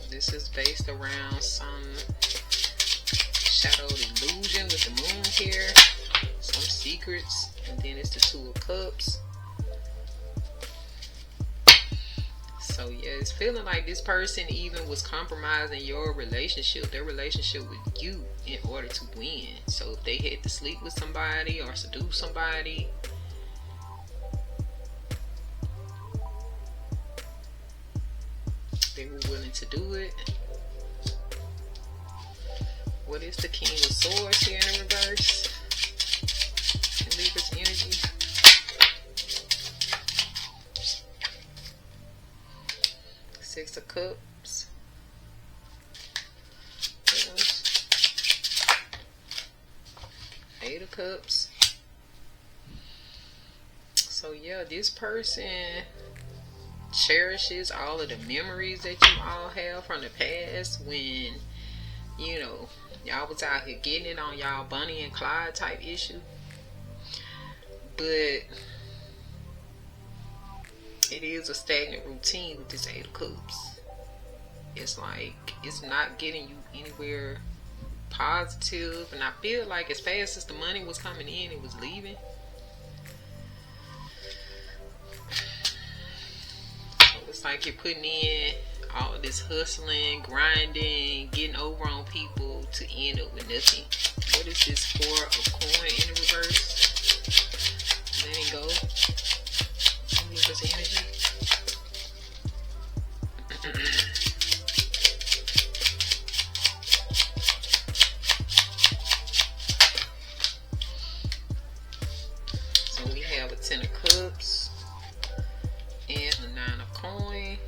This is based around some shadowed illusion with the moon here, some secrets, and then it's the Two of Cups. So yeah, it's feeling like this person even was compromising your relationship, their relationship with you, in order to win. So if they had to sleep with somebody or seduce somebody, they were willing to do it. What is the King of Swords here in the reverse? And Libra's energy. Six of Cups. Eight of Cups. So yeah, this person cherishes all of the memories that you all have from the past when, you know, y'all was out here getting it on y'all Bonnie and Clyde type issue. But it is a stagnant routine with this Eight of Cups. It's like it's not getting you anywhere positive, and I feel like as fast as the money was coming in, it was leaving. So it's like you're putting in all of this hustling, grinding, getting over on people to end up with nothing. What is this Four of Coins in the reverse? Letting go. Libra's energy. So we have a Ten of Cups and a Nine of Coins.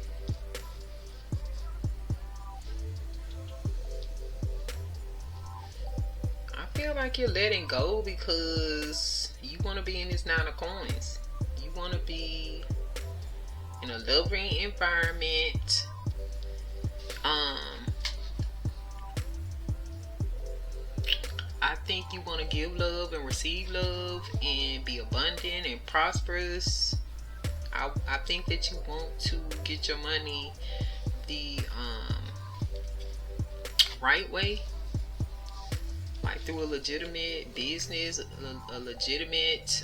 I feel like you're letting go because you want to be in this Nine of Coins. You want to be in a loving environment. I think you want to give love and receive love and be abundant and prosperous. I think that you want to get your money the right way, like through a legitimate business, a legitimate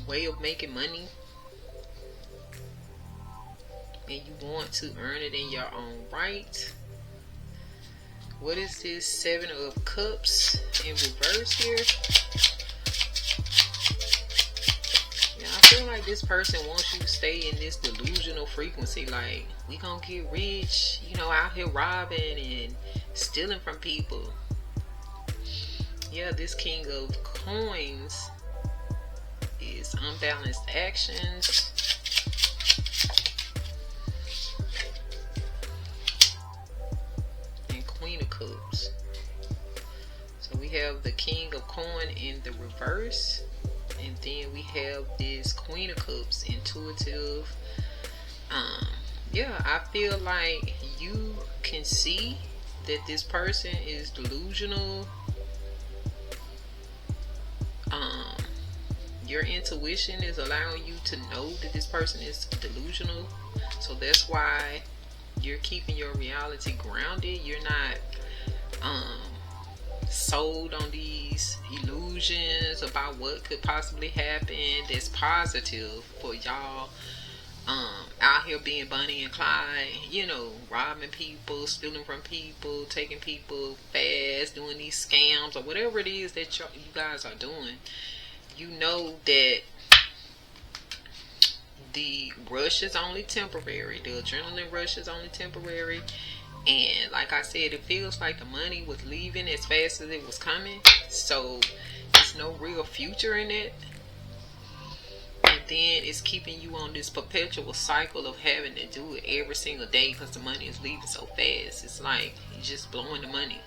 way of making money, and you want to earn it in your own right. What is this Seven of Cups in reverse here? Yeah, I feel like this person wants you to stay in this delusional frequency, like we gonna get rich, you know, out here robbing and stealing from people. Yeah, this King of Coins is unbalanced actions. And Queen of Cups. So we have the King of Coins in the reverse, and then we have this Queen of Cups, intuitive. Yeah, I feel like you can see that this person is delusional. Your intuition is allowing you to know that this person is delusional. So that's why you're keeping your reality grounded. You're not sold on these illusions about what could possibly happen that's positive for y'all out here being Bonnie and Clyde, you know, robbing people, stealing from people, taking people fast, doing these scams or whatever it is that you guys are doing, you know that the rush is only temporary. The adrenaline rush is only temporary. And like I said, it feels like the money was leaving as fast as it was coming. So there's no real future in it. And then it's keeping you on this perpetual cycle of having to do it every single day because the money is leaving so fast. It's like you're just blowing the money.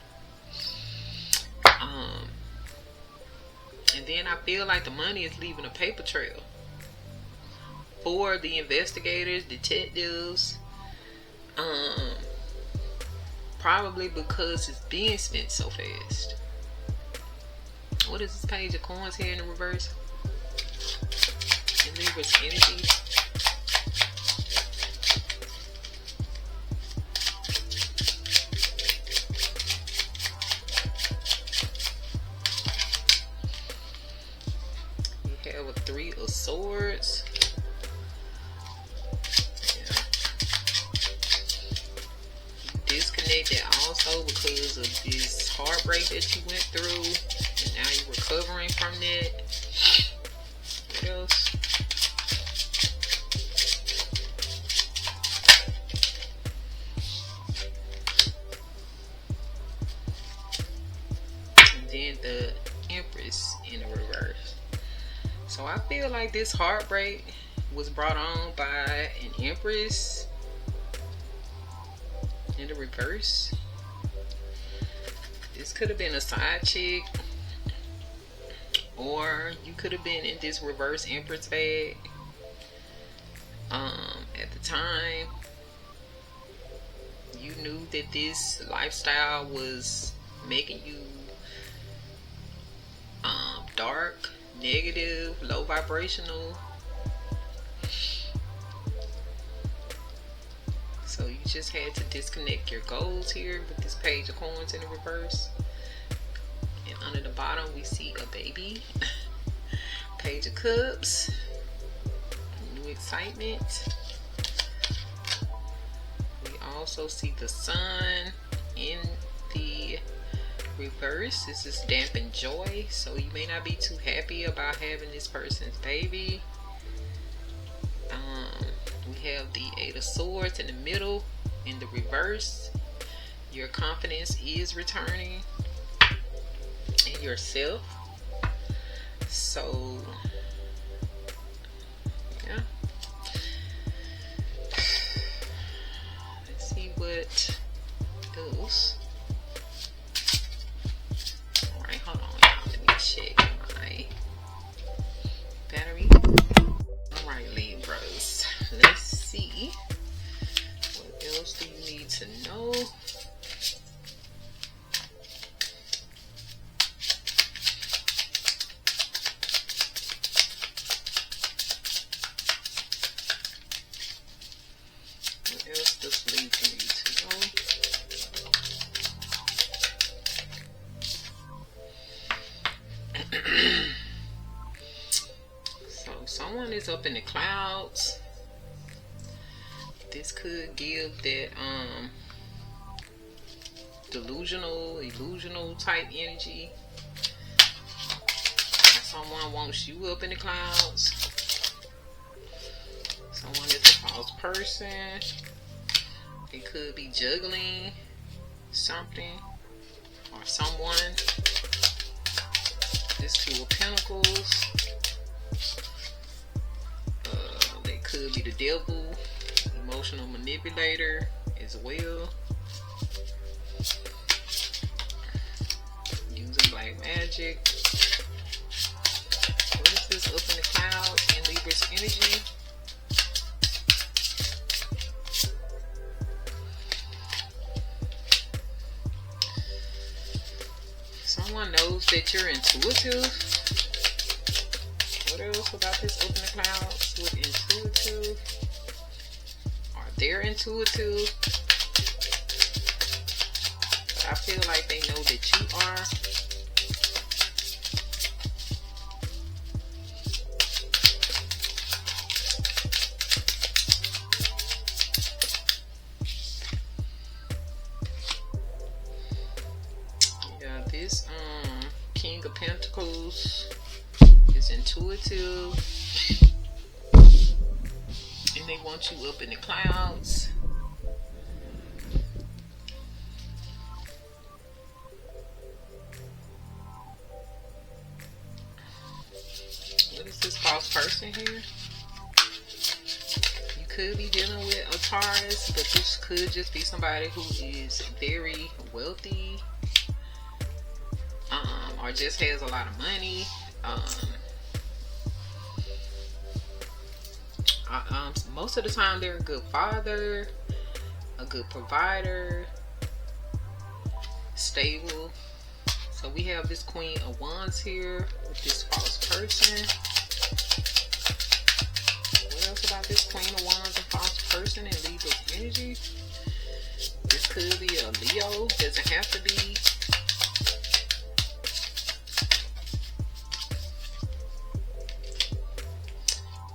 And then I feel like the money is leaving a paper trail for the investigators, detectives, probably because it's being spent so fast. What is this page of coins here in the reverse? In Libra's energy. You have a 3 of Swords. Disconnected also because of this heartbreak that you went through, and now you're recovering from that. What else? And then the Empress in the reverse. So I feel like this heartbreak was brought on by an Empress in the reverse. This could have been a side chick, or you could have been in this reverse Empress bag. At the time, you knew that this lifestyle was making you dark, negative, low vibrational. So you just had to disconnect your goals here with this page of coins in the reverse. And under the bottom we see a baby. Page of Cups. New excitement. We also see the Sun in the reverse. This is dampened joy. So you may not be too happy about having this person's baby. We have the 8 of Swords in the middle in the reverse. Your confidence is returning in yourself. So yeah, let's see what else. Alright, hold on y'all, let me check my battery. Alright, Libras, let's see what else do you need to know. What else does Libra need to know? So someone is up in the clouds. This could give that illusional type energy. Someone wants you up in the clouds. Someone is a false person. It could be juggling something or someone. This 2 of Pentacles. They could be the devil, emotional manipulator as well. Using black magic. What is this up in the clouds in Libra's energy? Someone knows that you're intuitive. What else about this up in the clouds with intuitive? Or they're intuitive. But I feel like they know that you are. of Pentacles is intuitive, and they want you up in the clouds. What is this false person here? You could be dealing with a Taurus, but this could just be somebody who is very wealthy, or just has a lot of money. Most of the time they're a good father, a good provider, stable. So we have this Queen of Wands here with this false person. What else about this Queen of Wands and false person and Libra energy? This could be a Leo, doesn't have to be.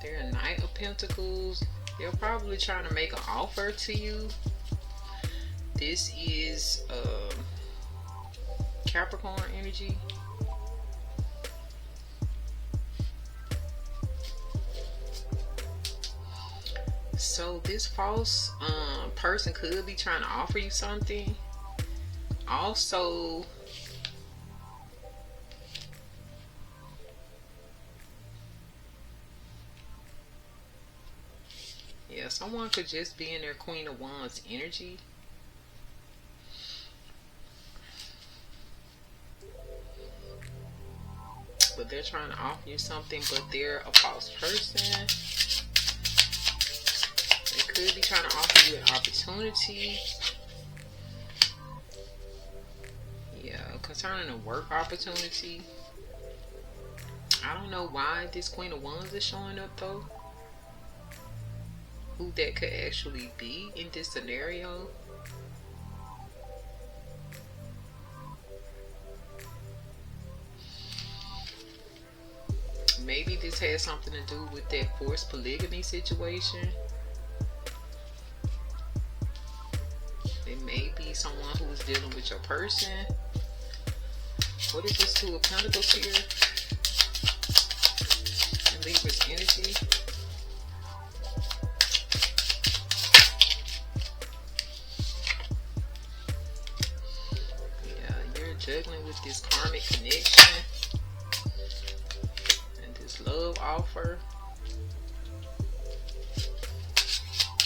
They're a Knight of Pentacles. They're probably trying to make an offer to you. This is Capricorn energy. So this false person could be trying to offer you something. Also, yeah, someone could just be in their Queen of Wands energy. But they're trying to offer you something, but they're a false person. They could be trying to offer you an opportunity. Yeah, concerning a work opportunity. I don't know why this Queen of Wands is showing up though. Who that could actually be in this scenario. Maybe this has something to do with that forced polygamy situation. It may be someone who is dealing with your person. What is this Two of Pentacles here? And Libra's energy. Yeah, you're juggling with this karmic connection. Love offer.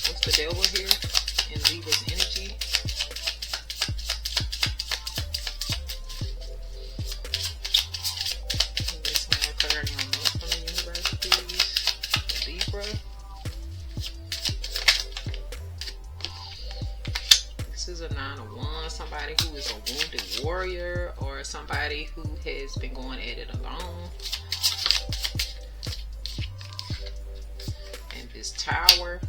What's the devil here in Libra's energy? This more clarity on that from the universe, please. Libra. This is a Nine of Wands. Somebody who is a wounded warrior, or somebody who has been going at it alone. Tower.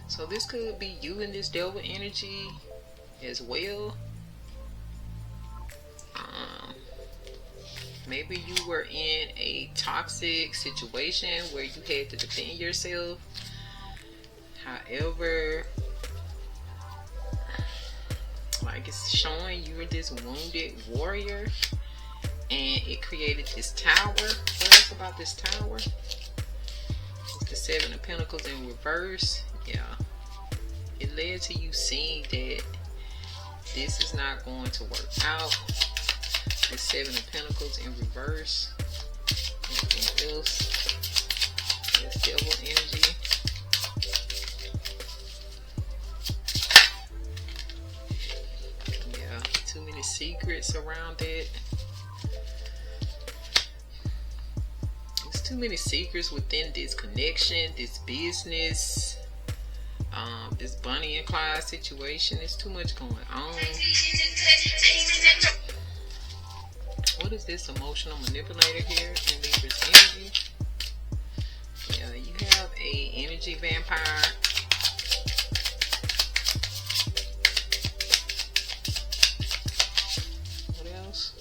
So this could be you in this devil energy as well. Maybe you were in a toxic situation where you had to defend yourself. However, like it's showing you were this wounded warrior, and it created this tower. What else about this tower? It's the Seven of Pentacles in reverse. Yeah. It led to you seeing that this is not going to work out. The Seven of Pentacles in reverse. Anything else? This devil energy. Yeah. Too many secrets around it. Too many secrets within this connection, this business, this Bonnie and Clyde situation. There's too much going on. What is this emotional manipulator here in Libra's energy? Yeah, you have a energy vampire. What else?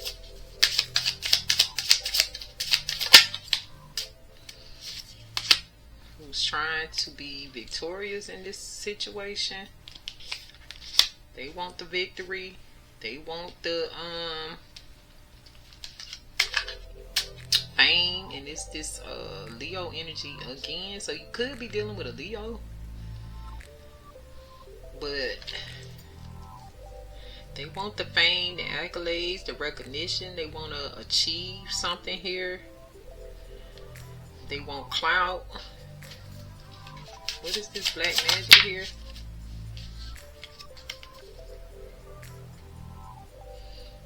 Trying to be victorious in this situation. They want the victory. They want the fame, and it's this Leo energy again. So you could be dealing with a Leo, but they want the fame, the accolades, the recognition. They want to achieve something here. They want clout. What is this black magic here?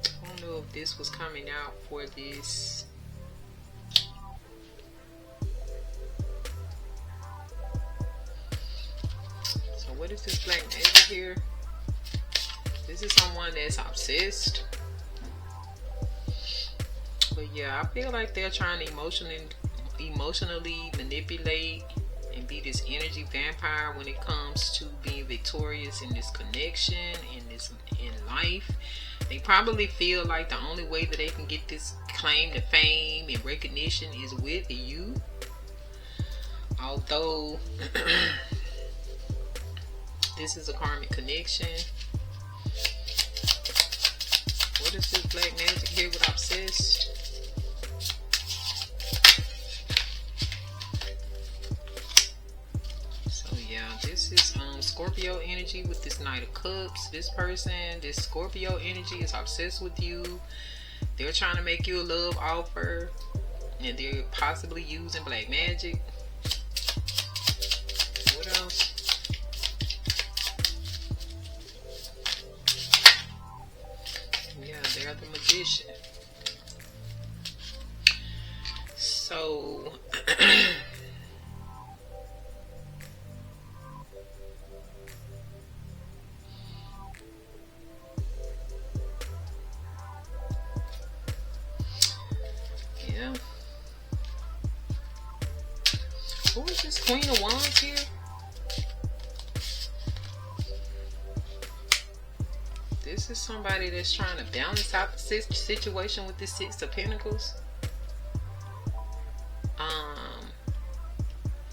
I don't know if this was coming out for this. So what is this black magic here? This is someone that's obsessed. But yeah, I feel like they're trying to emotionally manipulate and be this energy vampire when it comes to being victorious in this connection, in life. They probably feel like the only way that they can get this claim to fame and recognition is with you. Although this is a karmic connection. What is this black magic here with obsessed? So yeah, this is Scorpio energy with this Knight of Cups. This person, this Scorpio energy is obsessed with you. They're trying to make you a love offer, and they're possibly using black magic. What else? They're the Magician. So yeah. Who is this Queen of Wands here? This is somebody that's trying to balance out the situation with the Six of Pentacles.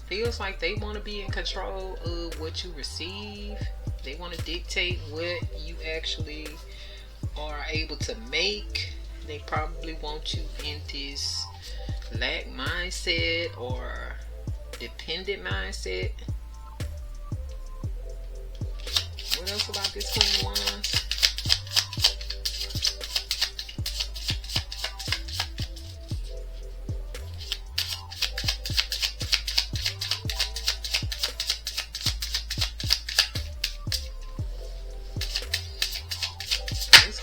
Feels like they want to be in control of what you receive. They want to dictate what you actually are able to make. They probably want you in this lack mindset or dependent mindset. What else about this Queen of Wands?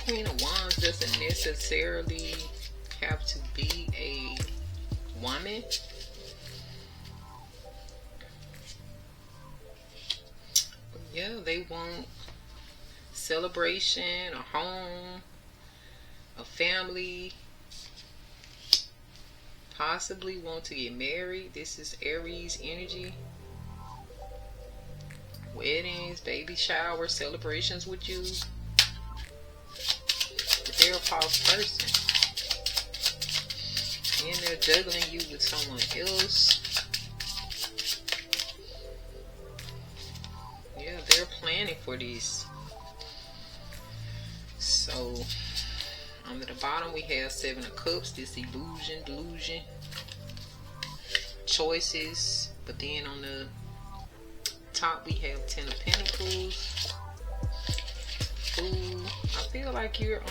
Queen of Wands doesn't necessarily have to be a woman. But yeah, they want celebration, a home, a family, possibly want to get married. This is Aries energy. Weddings, baby shower, celebrations with you. They're a false person, and they're juggling you with someone else. Yeah, they're planning for this. So under the bottom we have Seven of Cups, this delusion, choices. But then on the top we have Ten of Pentacles. Ooh, I feel like you're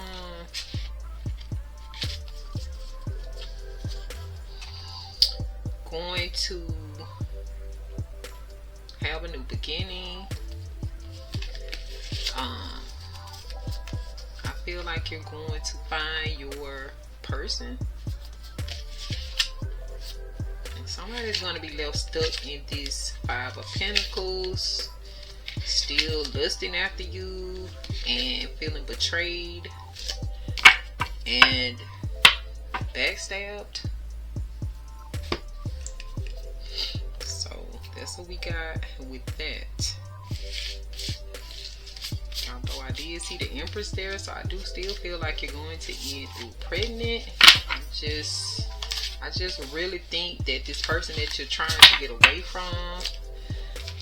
going to have a new beginning. I feel like you're going to find your person, and somebody's going to be left stuck in this Five of Pentacles, still lusting after you and feeling betrayed and backstabbed. So that's what we got with that. Although I did see the Empress there, so I do still feel like you're going to end up pregnant. I just really think that this person that you're trying to get away from,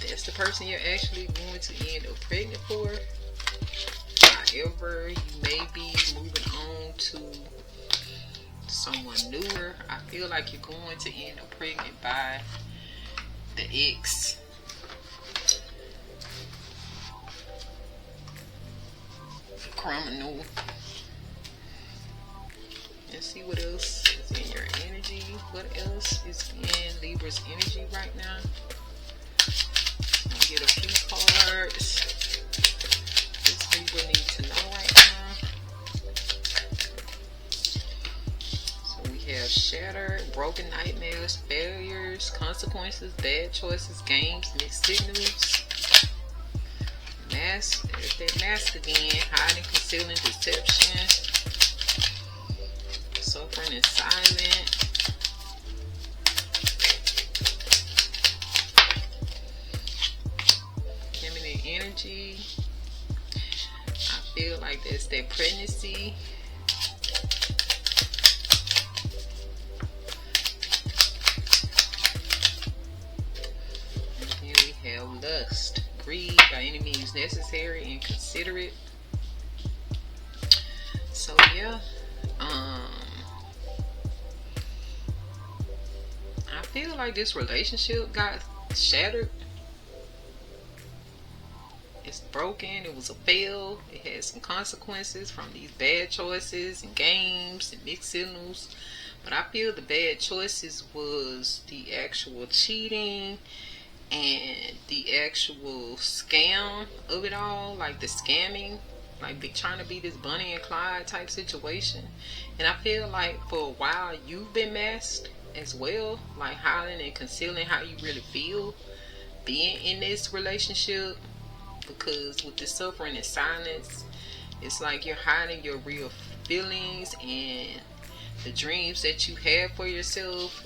that's the person you're actually going to end up pregnant for. I However, you may be moving on to someone newer. I feel like you're going to end up pregnant by the ex. Criminal. Let's see what else is in your energy. What else is in Libra's energy right now? I'll get a few cards. This Libra needs to know right now. So we have shattered, broken nightmares, failures, consequences, bad choices, games, mixed signals. Mask, there's that mask again. Hiding, concealing, deception. Suffering and silent. Feminine energy. I feel like there's that pregnancy. And then we have lust. Greed by any means necessary and considerate. So yeah. I feel like this relationship got shattered. It's broken. It was a fail. It had some consequences from these bad choices and games and mixed signals. But I feel the bad choices was the actual cheating and the actual scam of it all. Like the scamming. Like trying to be this Bonnie and Clyde type situation. And I feel like for a while you've been masked as well, like hiding and concealing how you really feel being in this relationship, because with the suffering and silence, it's like you're hiding your real feelings and the dreams that you have for yourself.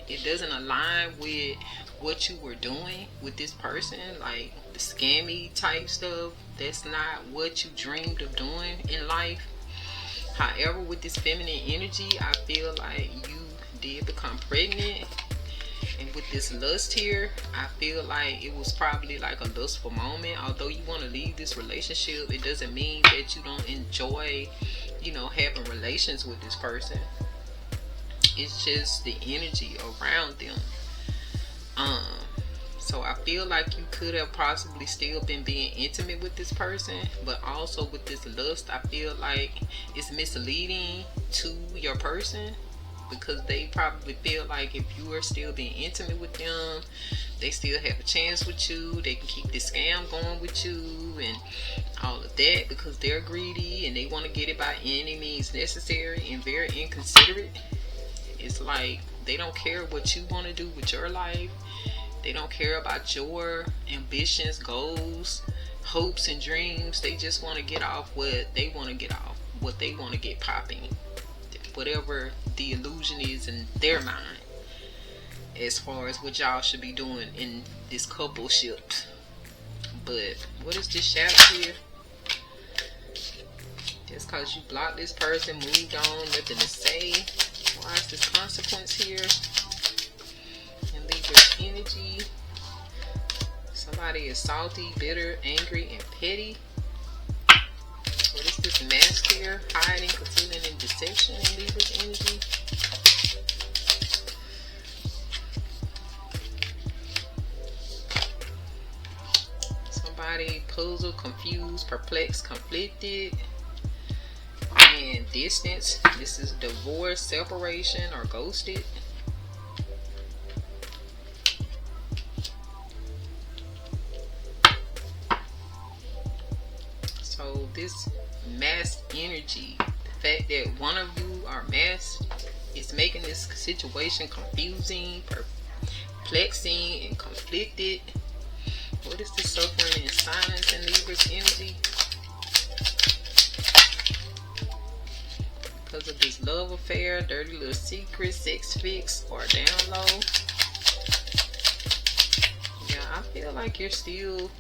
It doesn't align with what you were doing with this person, like the scammy type stuff. That's not what you dreamed of doing in life. However, with this feminine energy, I feel like you did become pregnant, and with this lust here, I feel like it was probably like a lustful moment. Although you want to leave this relationship, it doesn't mean that you don't enjoy, you know, having relations with this person. It's just the energy around them. So I feel like you could have possibly still been being intimate with this person, but also with this lust, I feel like it's misleading to your person, because they probably feel like if you are still being intimate with them, they still have a chance with you. They can keep this scam going with you and all of that, because they're greedy and they want to get it by any means necessary and very inconsiderate. It's like they don't care what you want to do with your life. They don't care about your ambitions, goals, hopes, and dreams. They just want to get off what they want to get off, what they want to get popping, whatever the illusion is in their mind, as far as what y'all should be doing in this coupleship. But what is this shadow here? Just because you blocked this person, moved on, nothing to say. Why is this consequence here? And Libra's energy. Somebody is salty, bitter, angry, and petty. What is this mask here? Hiding, concealing, and deception in Libra's energy. Somebody puzzled, confused, perplexed, conflicted, and distance. This is divorce, separation, or ghosted. So this masked energy, the fact that one of you are masked, is making this situation confusing, perplexing, and conflicted. What is the suffering and silence in Libra's energy? Because of this love affair, dirty little secret, sex fix, or down low. Yeah, I feel like you're still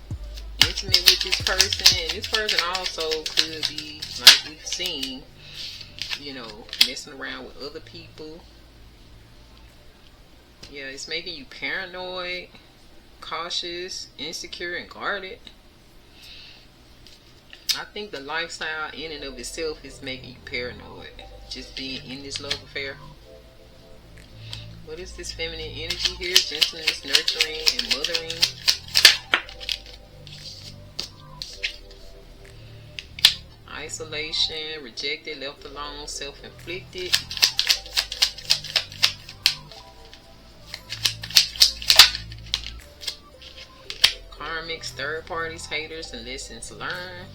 intimate with this person, and this person also could be, like we've seen, you know, messing around with other people. Yeah, it's making you paranoid, cautious, insecure, and guarded. I think the lifestyle in and of itself is making you paranoid. Just being in this love affair. What is this feminine energy here? Gentleness, nurturing, and mothering. Isolation, rejected, left alone, self-inflicted. Karmics, third parties, haters, and lessons learned.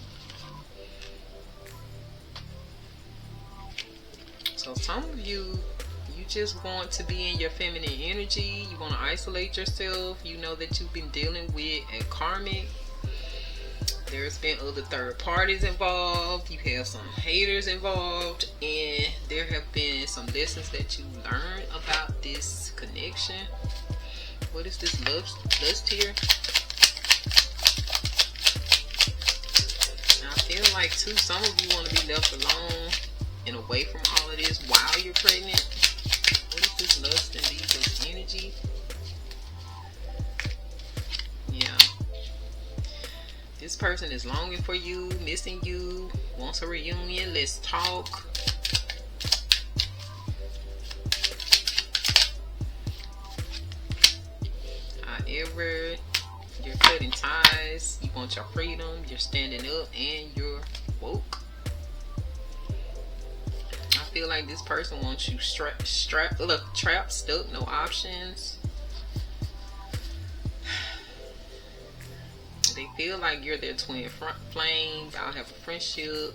So some of you just want to be in your feminine energy. You want to isolate yourself. You know that you've been dealing with a karmic. There's been other third parties involved. You have some haters involved. And there have been some lessons that you learned about this connection. What is this lust here? I feel like too, some of you want to be left alone and away from all of this while you're pregnant. What is this lust and Libra's energy? Yeah. This person is longing for you, missing you, wants a reunion. Let's talk. However, you're cutting ties. You want your freedom. You're standing up and you're woke. I feel like this person wants you trapped, stuck, no options. They feel like you're their twin flame. Y'all have a friendship.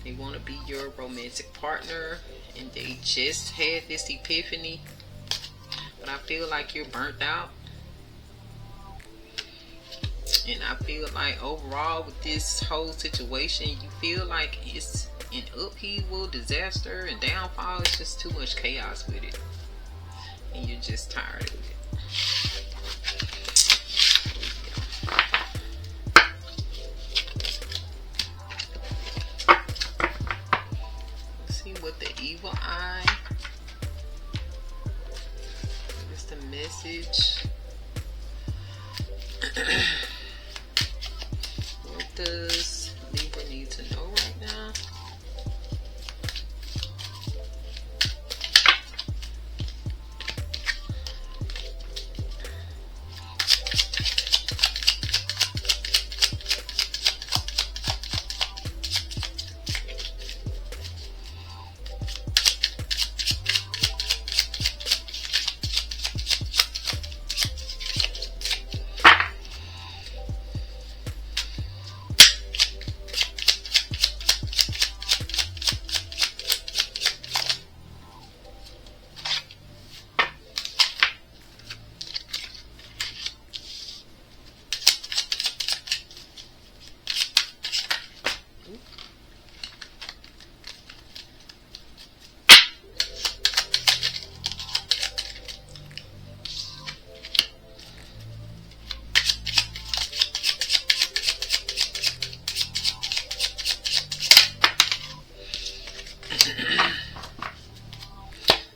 They want to be your romantic partner, and they just had this epiphany. But I feel like you're burnt out. And I feel like overall with this whole situation, you feel like it's an upheaval, disaster, and downfall. It's just too much chaos with it. And you're just tired of it. Let's see what the evil eye. What is the message? What does Libra need to know right now?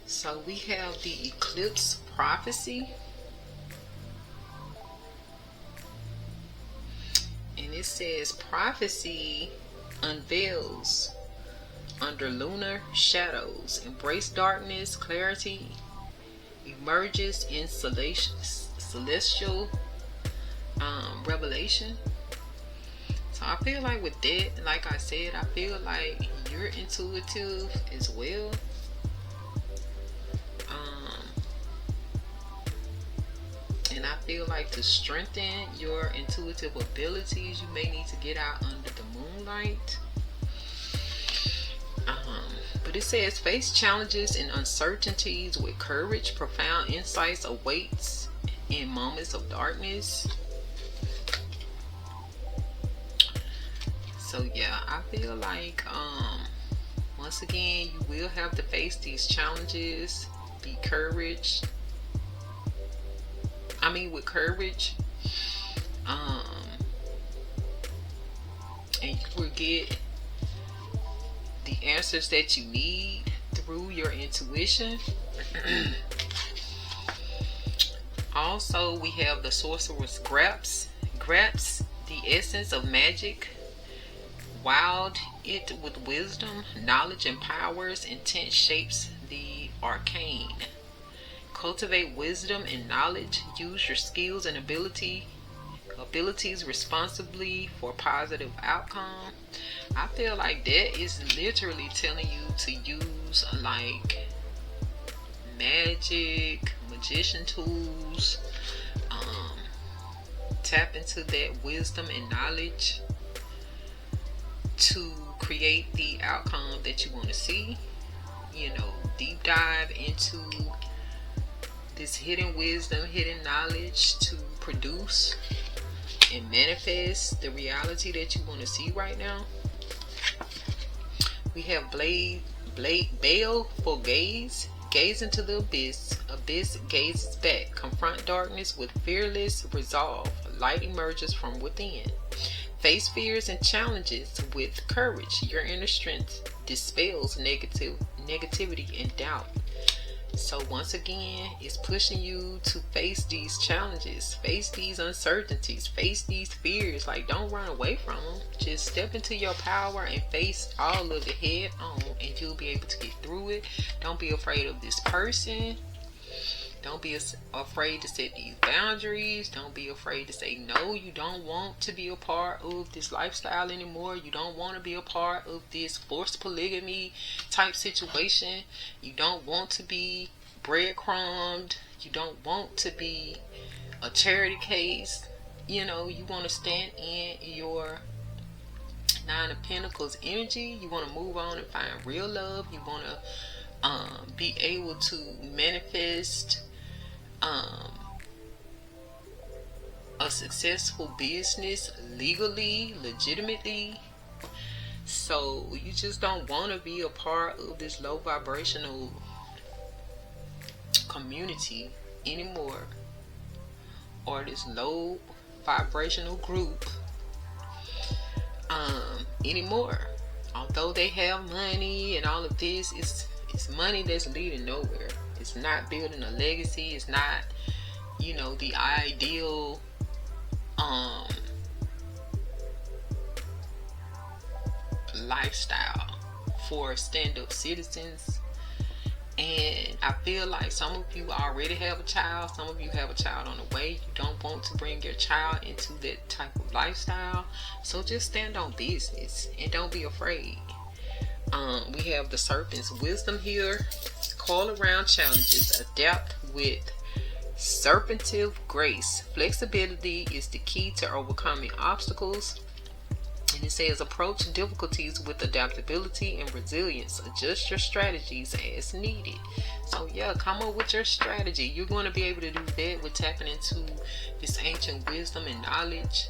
So we have the eclipse prophecy. And it says prophecy unveils under lunar shadows. Embrace darkness, clarity emerges in celestial revelation. So I feel like with that, like I said, I feel like you're intuitive as well. And I feel like to strengthen your intuitive abilities, you may need to get out under the moonlight. But it says face challenges and uncertainties with courage. Profound insights awaits in moments of darkness. So yeah, I feel like once again, you will have to face these challenges. Be courage. With courage. And you will get the answers that you need through your intuition. Also, we have the sorcerer's grasp, the essence of magic Wild it with wisdom, knowledge empowers, intent shapes the arcane. Cultivate wisdom and knowledge. Use your skills and abilities responsibly for positive outcome. I feel like that is literally telling you to use like magic, magician tools, tap into that wisdom and knowledge to create the outcome that you want to see. You know, deep dive into this hidden wisdom, hidden knowledge to produce and manifest the reality that you want to see right now. We have baleful gaze. Gaze into the abyss. Abyss gazes back. Confront darkness with fearless resolve. Light emerges from within. Face fears and challenges with courage. Your inner strength dispels negativity and doubt. So once again, it's pushing you to face these challenges, face these uncertainties, face these fears. Like, don't run away from them. Just step into your power and face all of it head on, and you'll be able to get through it. Don't be afraid of this person. Don't be afraid to set these boundaries. Don't be afraid to say no. You don't want to be a part of this lifestyle anymore. You don't want to be a part of this forced polygamy type situation. You don't want to be breadcrumbed. You don't want to be a charity case. You know, you want to stand in your Nine of Pentacles energy. You want to move on and find real love. You want to be able to manifest a successful business legally, legitimately. So you just don't want to be a part of this low vibrational community anymore, or this low vibrational group anymore. Although they have money and all of this, it's money that's leading nowhere. It's not building a legacy. It's not, you know, the ideal lifestyle for stand-up citizens. And I feel like some of you already have a child. Some of you have a child on the way. You don't want to bring your child into that type of lifestyle. So just stand on business and don't be afraid. We have the Serpent's wisdom here. Call around challenges. Adapt with serpentive grace. Flexibility is the key to overcoming obstacles. And it says approach difficulties with adaptability and resilience. Adjust your strategies as needed. So yeah, come up with your strategy. You're going to be able to do that with tapping into this ancient wisdom and knowledge.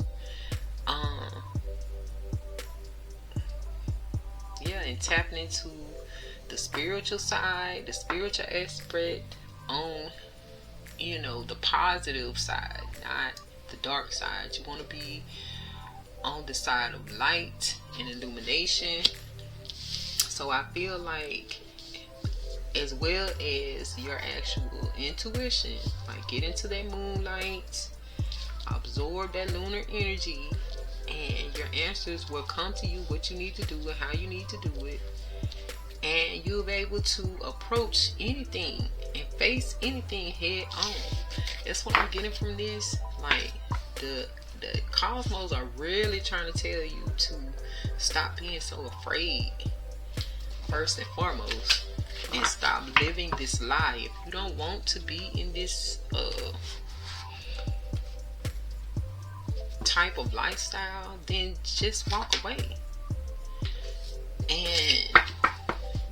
Yeah, and tapping into the spiritual side, the spiritual aspect on, you know, the positive side, not the dark side. You want to be on the side of light and illumination. So I feel like, as well as your actual intuition, like get into that moonlight, absorb that lunar energy, and your answers will come to you, what you need to do and how you need to do it. And you'll be able to approach anything and face anything head on. That's what I'm getting from this. Like, the cosmos are really trying to tell you to stop being so afraid, first and foremost, and stop living this lie. If you don't want to be in this type of lifestyle, then just walk away and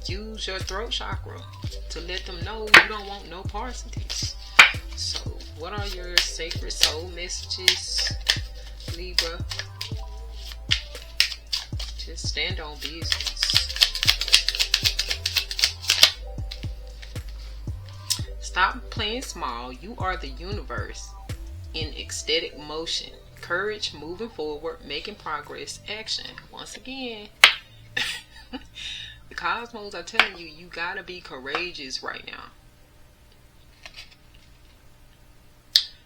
use your throat chakra to let them know you don't want no parts of this. So what are your sacred soul messages, Libra? Just stand on business. Stop playing small. You are the universe in ecstatic motion. Courage, moving forward, making progress, action. Once again, the cosmos are telling you, you gotta be courageous right now,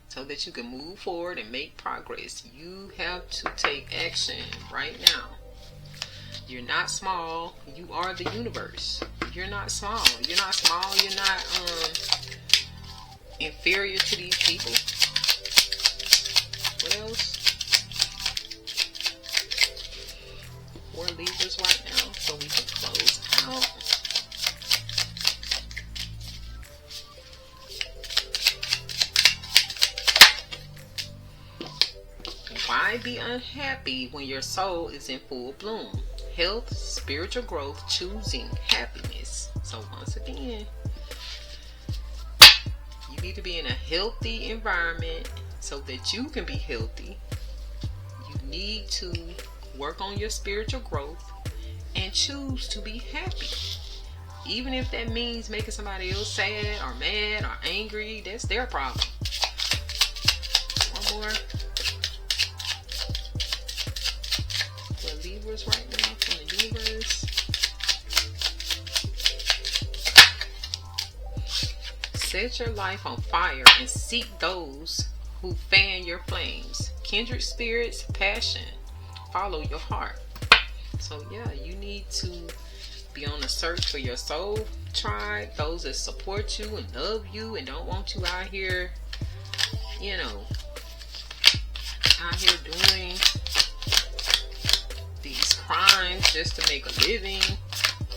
so that you can move forward and make progress. You have to take action right now. You're not small. You are the universe. You're not small. You're not small. You're not inferior to these people. What else? 4 Libras right now, so we can close out. Why be unhappy when your soul is in full bloom? Health, spiritual growth, choosing happiness. So once again, you need to be in a healthy environment so that you can be healthy. You need to work on your spiritual growth and choose to be happy. Even if that means making somebody else sad or mad or angry, that's their problem. One more. For Libras right now from the universe. Set your life on fire and seek those who fan your flames. Kindred spirits, passion. Follow your heart. So yeah, you need to be on a search for your soul tribe, those that support you and love you and don't want you out here, you know, out here doing these crimes just to make a living.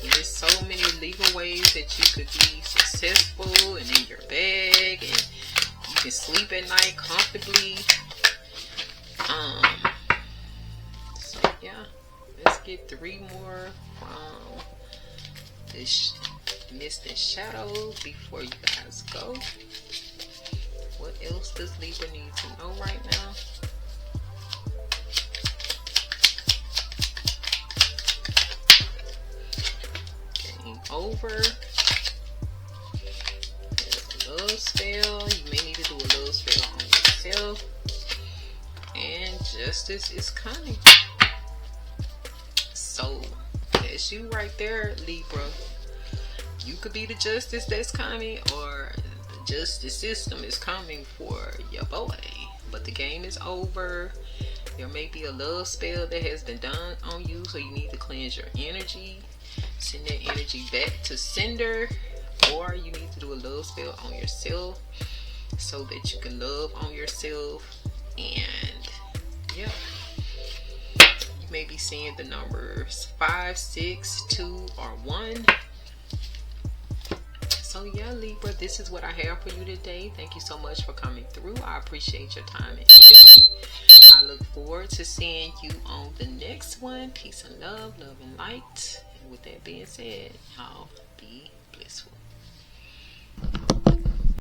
There's so many legal ways that you could be successful and in your bag, and you can sleep at night comfortably. So yeah, let's get 3 more from this Mist and Shadows before you guys go. What else does Libra need to know right now? Game over. There's a love spell. You may need to do a love spell on yourself. And justice is coming. So that's you right there, Libra. You could be the justice that's coming, or the justice system is coming for your boy. But the game is over. There may be a love spell that has been done on you, so you need to cleanse your energy. Send that energy back to sender, or you need to do a love spell on yourself so that you can love on yourself. And yeah, you may be seeing the numbers 5, 6, 2, or 1. So yeah, Libra, this is what I have for you today. Thank you so much for coming through. I appreciate your time and energy. I look forward to seeing you on the next one. Peace and love and light. And with that being said, y'all be